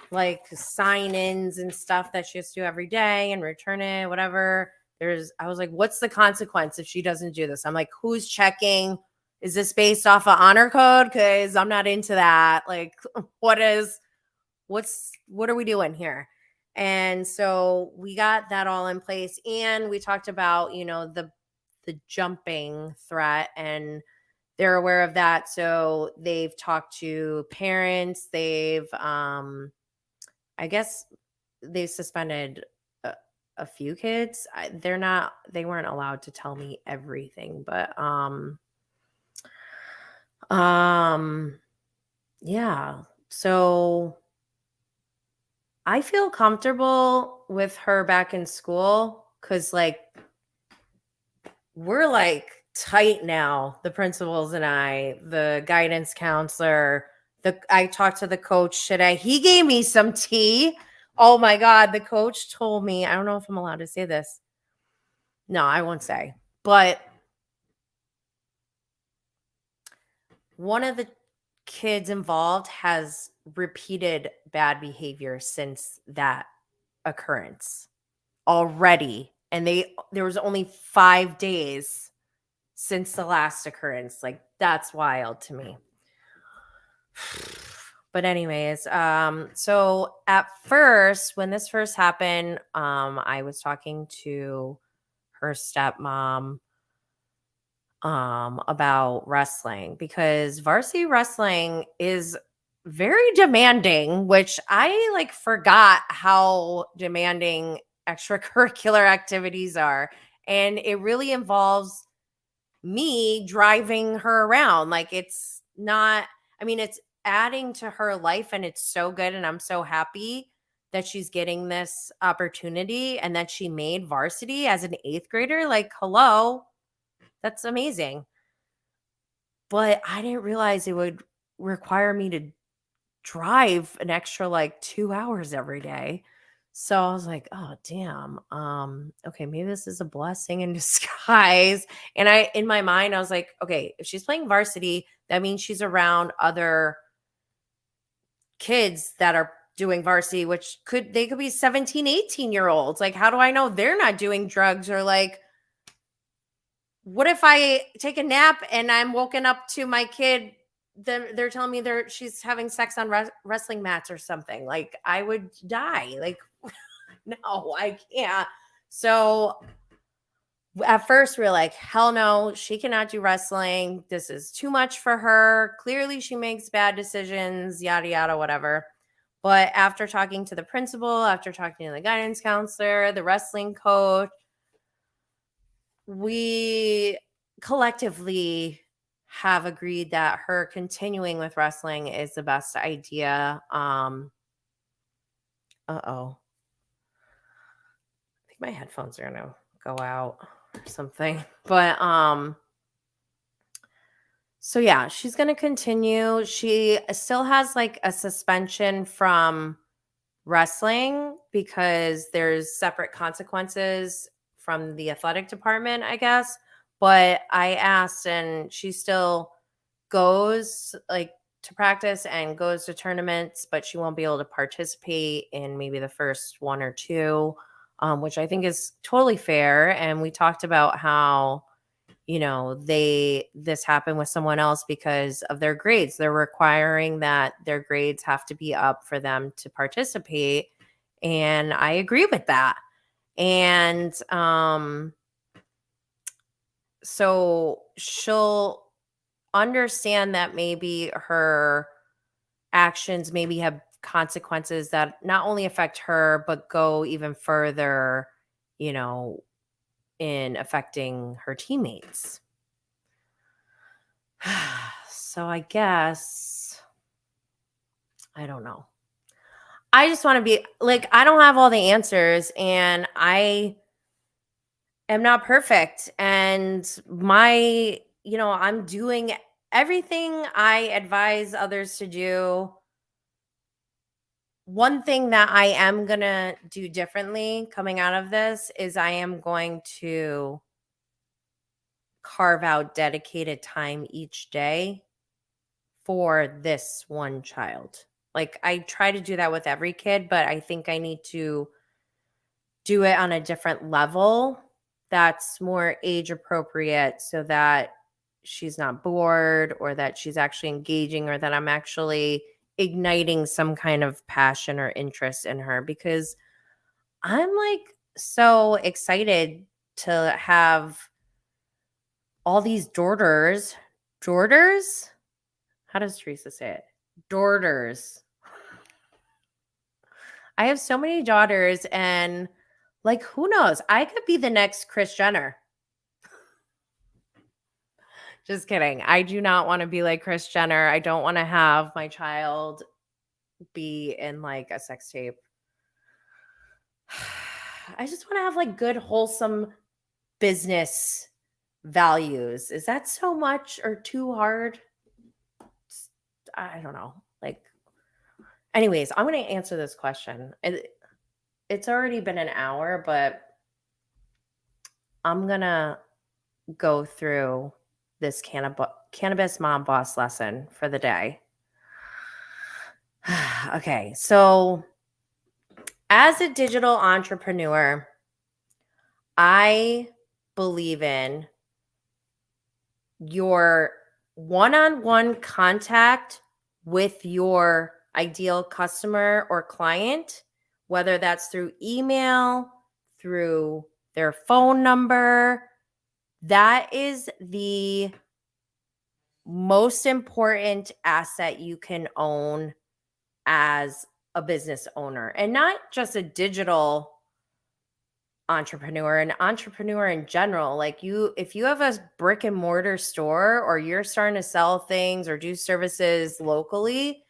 like sign-ins and stuff that she has to do every day and return it, whatever. I was like, what's the consequence if she doesn't do this? I'm like, who's checking? Is this based off of honor code? Because I'm not into that. Like, what are we doing here? And so we got that all in place. And we talked about, the jumping threat, and they're aware of that. So they've talked to parents. I guess they suspended a few kids. They weren't allowed to tell me everything, but yeah. So I feel comfortable with her back in school because like we're like tight now, the principals and I, the guidance counselor. I talked to the coach today. He gave me some tea. Oh my God. The coach told me, I don't know if I'm allowed to say this. No, I won't say. But one of the kids involved has repeated bad behavior since that occurrence already. And there was only 5 days since the last occurrence. Like, that's wild to me. But anyways, so at first, when this first happened, I was talking to her stepmom about wrestling, because varsity wrestling is very demanding, which I like forgot how demanding extracurricular activities are. And it really involves me driving her around. Like, it's not, I mean, it's adding to her life, and it's so good. And I'm so happy that she's getting this opportunity and that she made varsity as an 8th grader. Like, hello, that's amazing. But I didn't realize it would require me to drive an extra like 2 hours every day. So I was like, oh damn. Okay, maybe this is a blessing in disguise. And in my mind, I was like, okay, if she's playing varsity, that means she's around other kids that are doing varsity, which they could be 17, 18-year-olds. Like, how do I know they're not doing drugs? Or like, what if I take a nap and I'm woken up to my kid, they're telling me she's having sex on wrestling mats or something? Like, I would die. Like, no, I can't. So at first we were like, hell no, she cannot do wrestling. This is too much for her. Clearly she makes bad decisions, yada, yada, whatever. But after talking to the principal, after talking to the guidance counselor, the wrestling coach, we collectively have agreed that her continuing with wrestling is the best idea. I think my headphones are gonna go out or something. But so yeah, she's gonna continue. She still has like a suspension from wrestling because there's separate consequences from the athletic department, I guess. But I asked, and she still goes like to practice and goes to tournaments, but she won't be able to participate in maybe the first 1 or 2, which I think is totally fair. And we talked about how, this happened with someone else because of their grades. They're requiring that their grades have to be up for them to participate. And I agree with that. And so she'll understand that maybe her actions maybe have consequences that not only affect her, but go even further, in affecting her teammates. So I guess, I don't know. I just want to be like, I don't have all the answers, and I am not perfect. And I'm doing everything I advise others to do. One thing that I am going to do differently coming out of this is I am going to carve out dedicated time each day for this one child. Like I try to do that with every kid, but I think I need to do it on a different level that's more age appropriate so that she's not bored or that she's actually engaging or that I'm actually igniting some kind of passion or interest in her, because I'm like so excited to have all these daughters. Daughters? How does Teresa say it? Daughters. I have so many daughters, and like, who knows? I could be the next Kris Jenner. Just kidding. I do not want to be like Kris Jenner. I don't want to have my child be in like a sex tape. I just want to have like good, wholesome business values. Is that so much or too hard? I don't know. Like, anyways, I'm going to answer this question. It's already been an hour, but I'm going to go through this Cannabis Mom Boss lesson for the day. Okay, so as a digital entrepreneur, I believe in your one-on-one contact with your ideal customer or client, whether that's through email, through their phone number. That is the most important asset you can own as a business owner, and not just a digital entrepreneur, an entrepreneur in general. Like if you have a brick and mortar store or you're starting to sell things or do services locally,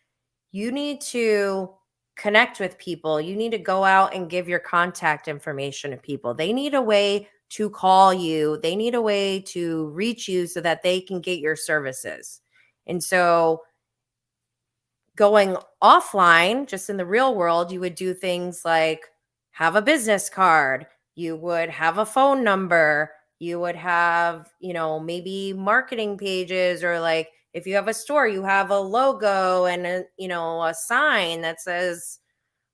you need to connect with people. You need to go out and give your contact information to people. They need a way to call you. They need a way to reach you so that they can get your services. And so going offline, just in the real world, you would do things like have a business card, you would have a phone number, you would have, maybe marketing pages, or like if you have a store, you have a logo and a sign that says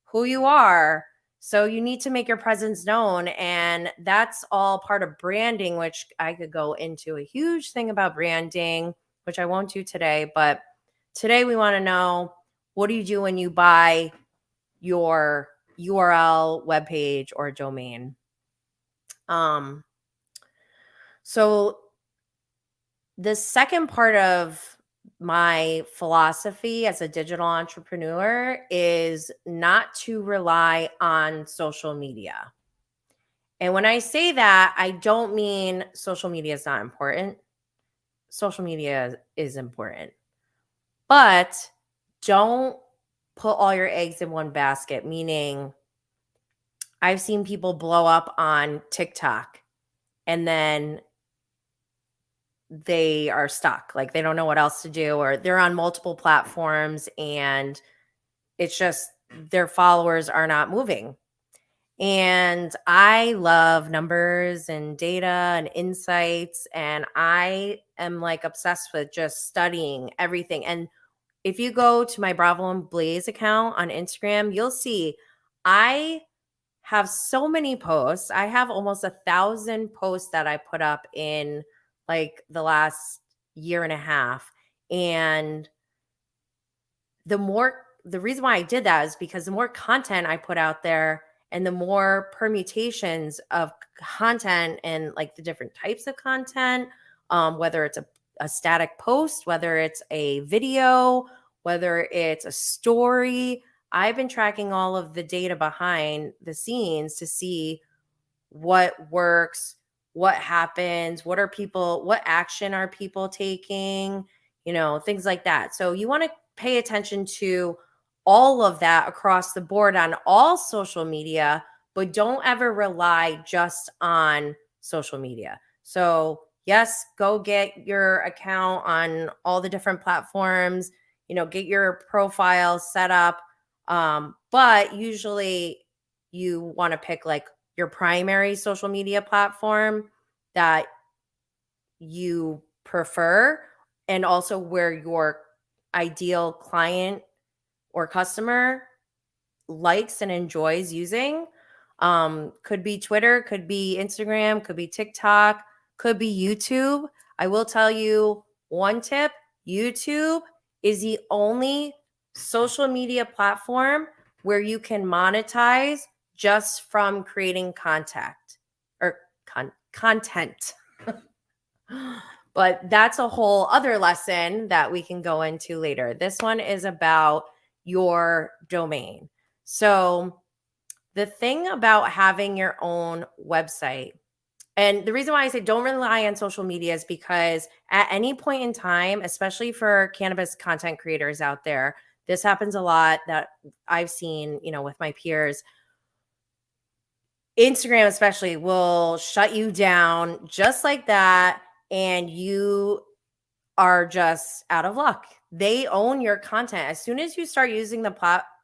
who you are. So you need to make your presence known, and that's all part of branding, which I could go into a huge thing about branding, which I won't do today. But today we want to know, what do you do when you buy your URL, webpage, or domain? So the second part of my philosophy as a digital entrepreneur is not to rely on social media. And when I say that, I don't mean social media is not important. Social media is important. But don't put all your eggs in one basket, meaning I've seen people blow up on TikTok and then they are stuck. Like they don't know what else to do, or they're on multiple platforms and it's just their followers are not moving. And I love numbers and data and insights, and I am like obsessed with just studying everything. And if you go to my Bravo and Blaze account on Instagram, you'll see I have so many posts. I have almost 1,000 posts that I put up in like the last year and a half. And the reason why I did that is because the more content I put out there and the more permutations of content and like the different types of content, whether it's a static post, whether it's a video, whether it's a story, I've been tracking all of the data behind the scenes to see what works, what happens, what action are people taking, things like that. So you want to pay attention to all of that across the board on all social media, but don't ever rely just on social media. So yes, go get your account on all the different platforms, get your profile set up. But usually you want to pick like your primary social media platform that you prefer, and also where your ideal client or customer likes and enjoys using. Could be Twitter, could be Instagram, could be TikTok, could be YouTube. I will tell you one tip: YouTube is the only social media platform where you can monetize just from creating content. But that's a whole other lesson that we can go into later. This one is about your domain. So the thing about having your own website, and the reason why I say don't rely on social media is because at any point in time, especially for cannabis content creators out there, this happens a lot that I've seen, with my peers. Instagram especially will shut you down just like that, and you are just out of luck. They own your content. As soon as you start using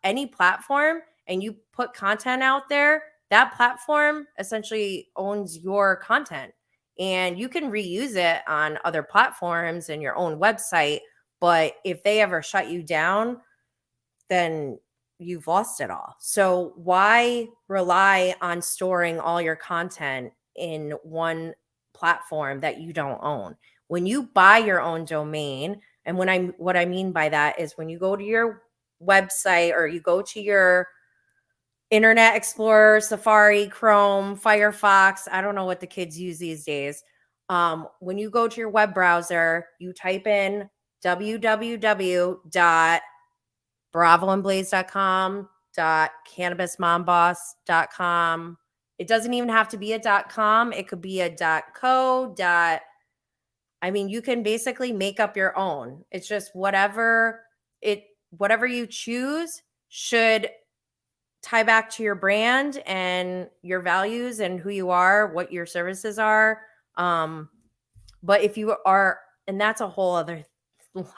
any platform and you put content out there, that platform essentially owns your content, and you can reuse it on other platforms and your own website. But if they ever shut you down, then you've lost it all. So why rely on storing all your content in one platform that you don't own? When you buy your own domain, and what I mean by that is when you go to your website or you go to your Internet Explorer, Safari, Chrome, Firefox, I don't know what the kids use these days. When you go to your web browser, you type in www.bravoandblaze.com, .cannabismomboss.com. It doesn't even have to be a .com. It could be a .co. You can basically make up your own. It's just whatever you choose should tie back to your brand and your values and who you are, what your services are. But if you are, and that's a whole other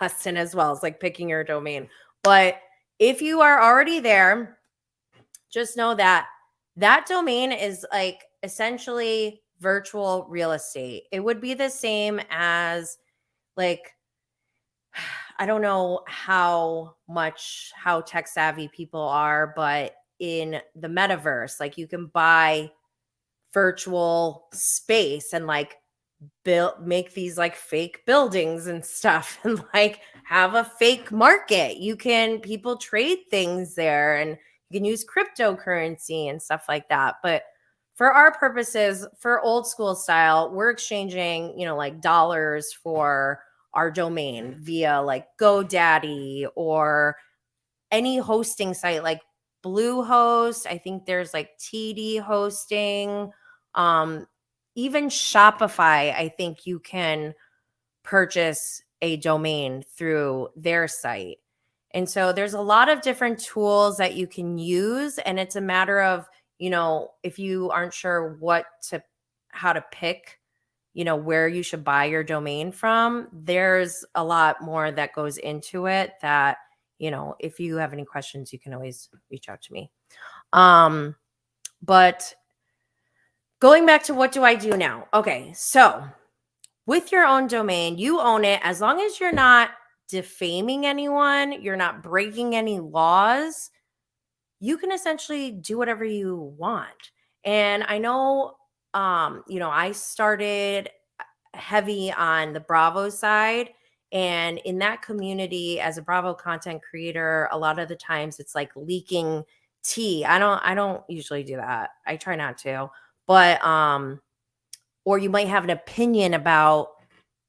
lesson as well, it's like picking your domain. But if you are already there, just know that that domain is like essentially virtual real estate. It would be the same as like, I don't know how tech savvy people are, but in the metaverse, like you can buy virtual space and like make these like fake buildings and stuff and like have a fake market. People trade things there, and you can use cryptocurrency and stuff like that. But for our purposes, for old school style, we're exchanging, like dollars for our domain via like GoDaddy or any hosting site like Bluehost. I think there's like TD hosting. Even Shopify, I think you can purchase a domain through their site. And so there's a lot of different tools that you can use. And it's a matter of, if you aren't sure how to pick, where you should buy your domain from, there's a lot more that goes into it that, if you have any questions, you can always reach out to me. But going back to what do I do now? Okay, so with your own domain, you own it. As long as you're not defaming anyone, you're not breaking any laws, you can essentially do whatever you want. And I know, I started heavy on the Bravo side. And in that community, as a Bravo content creator, a lot of the times it's like leaking tea. I don't usually do that. I try not to. But or you might have an opinion about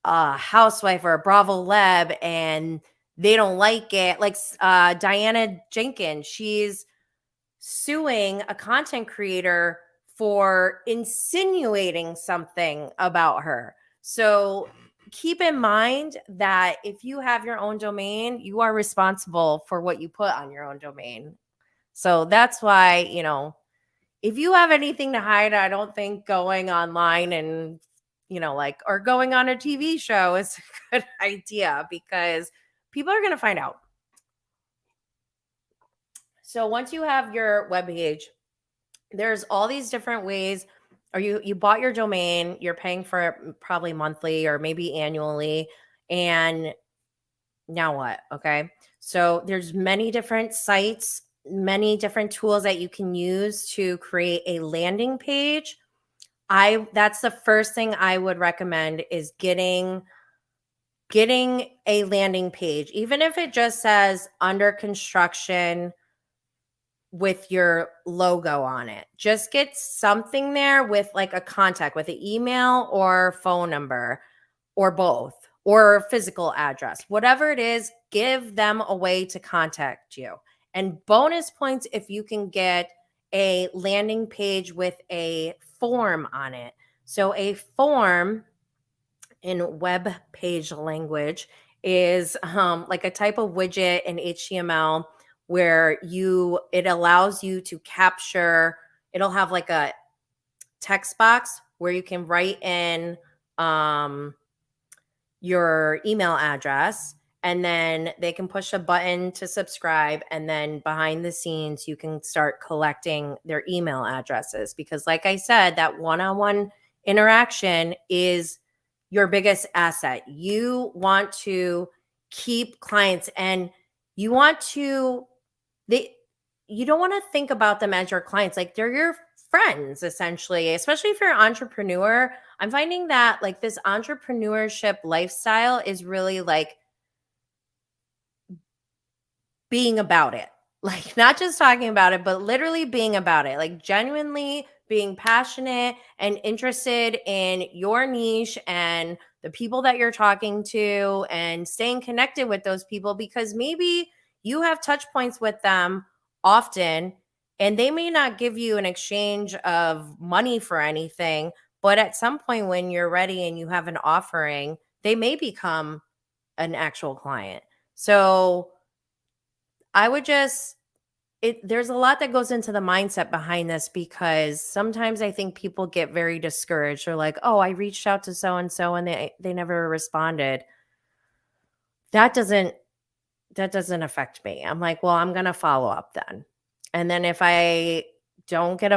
a housewife or a Bravo leb and they don't like it. Like Diana Jenkins, she's suing a content creator for insinuating something about her. So keep in mind that if you have your own domain, you are responsible for what you put on your own domain. So that's why, if you have anything to hide, I don't think going online and, or going on a TV show is a good idea because people are going to find out. So once you have your webpage, there's all these different ways, or you bought your domain, you're paying for it probably monthly or maybe annually, and Now what? Okay. So there's many different sites, many different tools that you can use to create a landing page. That's the first thing I would recommend is getting a landing page, even if it just says under construction with your logo on it. Just get something there with like a contact, with an email or phone number or both, or physical address, whatever it is, give them a way to contact you. And bonus points if you can get a landing page with a form on it. So a form in web page language is like a type of widget in HTML where it allows you to capture, it'll have like a text box where you can write in your email address, and then they can push a button to subscribe, and then behind the scenes you can start collecting their email addresses, because like I said, that one-on-one interaction is your biggest asset. You want to keep clients, and you want to they you don't want to think about them as your clients, like they're your friends essentially, especially if you're an entrepreneur. I'm finding that like this entrepreneurship lifestyle is really like being about it. Like not just talking about it, but literally being about it. Like genuinely being passionate and interested in your niche and the people that you're talking to, and staying connected with those people, because maybe you have touch points with them often and they may not give you an exchange of money for anything, but at some point when you're ready and you have an offering, they may become an actual client. So I would just there's a lot that goes into the mindset behind this, because sometimes I think people get very discouraged. They're like, "Oh, I reached out to so and so and they never responded." That doesn't that doesn't affect me. I'm like, "Well, I'm going to follow up then." And then if I don't get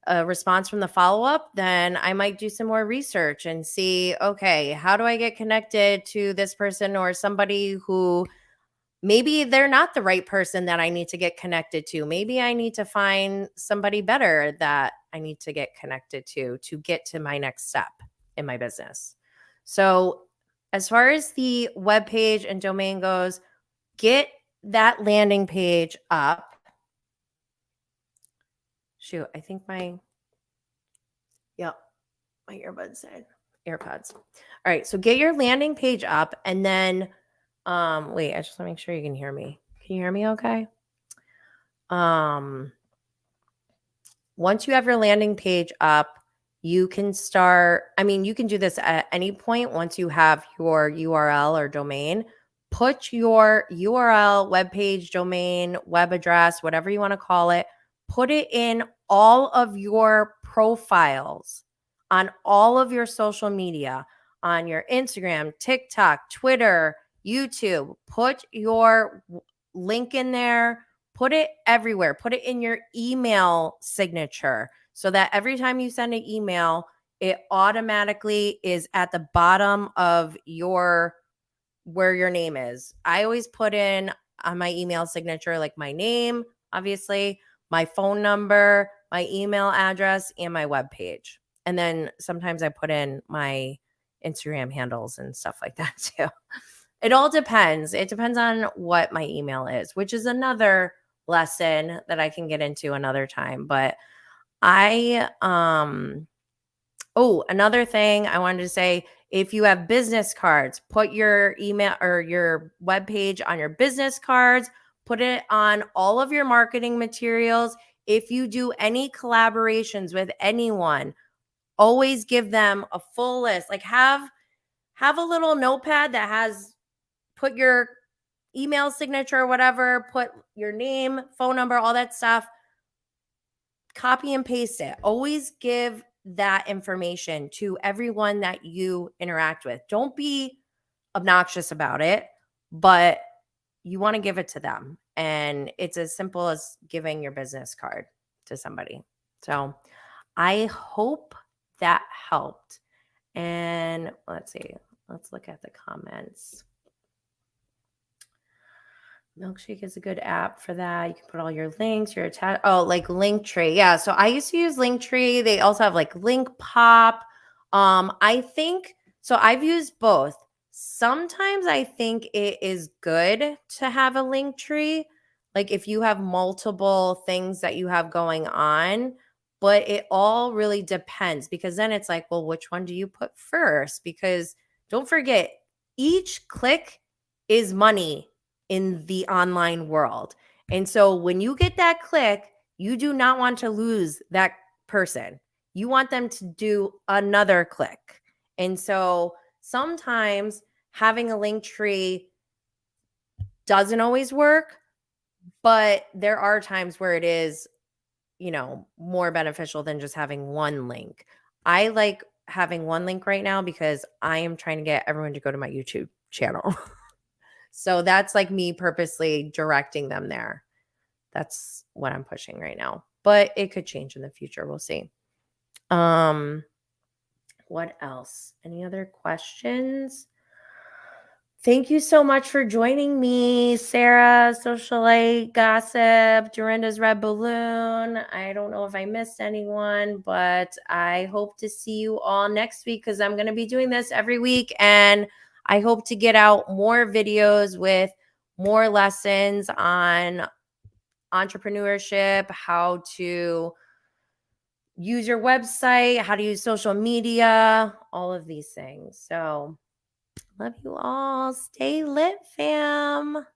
a response from the follow up, then I might do some more research and see, okay, how do I get connected to this person or somebody who maybe they're not the right person that I need to get connected to. Maybe I need to find somebody better that I need to get connected to get to my next step in my business. So, as far as the web page and domain goes, get that landing page up. Shoot, I think yep, my earbuds said AirPods. All right, so get your landing page up, and then wait, I just want to make sure you can hear me. Can you hear me okay? Um Once you have your landing page up, you can start, I mean, you can do this at any point once you have your URL or domain. Put your URL, web page, domain, web address, whatever you want to call it, put it in all of your profiles on all of your social media, on your Instagram, TikTok, Twitter, YouTube. Put your link in there. Put it everywhere. Put it in your email signature so that every time you send an email, it automatically is at the bottom of where your name is. I always put in on my email signature like my name, obviously, my phone number, my email address, and my web page. And then sometimes I put in my Instagram handles and stuff like that too. It all depends. It depends on what my email is, which is another lesson that I can get into another time. But I another thing I wanted to say, if you have business cards, put your email or your web page on your business cards, put it on all of your marketing materials. If you do any collaborations with anyone, always give them a full list. Like have a little notepad that has, put your email signature or whatever, put your name, phone number, all that stuff, copy and paste it. Always give that information to everyone that you interact with. Don't be obnoxious about it, but you want to give it to them. And it's as simple as giving your business card to somebody. So I hope that helped. And let's see, let's look at the comments. Milkshake is a good app for that. You can put all your links, your attach. Oh, like Linktree. Yeah. So I used to use Linktree. They also have like Link Pop. I think so. I've used both. Sometimes I think it is good to have a Linktree, like if you have multiple things that you have going on. But it all really depends because then it's like, well, which one do you put first? Because don't forget, each click is money in the online world. And so when you get that click, you do not want to lose that person. You want them to do another click. And so sometimes having a link tree doesn't always work, but there are times where it is, more beneficial than just having one link. I like having one link right now because I am trying to get everyone to go to my YouTube channel. So that's like me purposely directing them there. That's what I'm pushing right now. But it could change in the future. We'll see. What else? Any other questions? Thank you so much for joining me, Sarah, Socialite Gossip, Dorinda's Red Balloon. I don't know if I missed anyone, but I hope to see you all next week because I'm going to be doing this every week. And I hope to get out more videos with more lessons on entrepreneurship, how to use your website, how to use social media, all of these things. So, love you all. Stay lit, fam.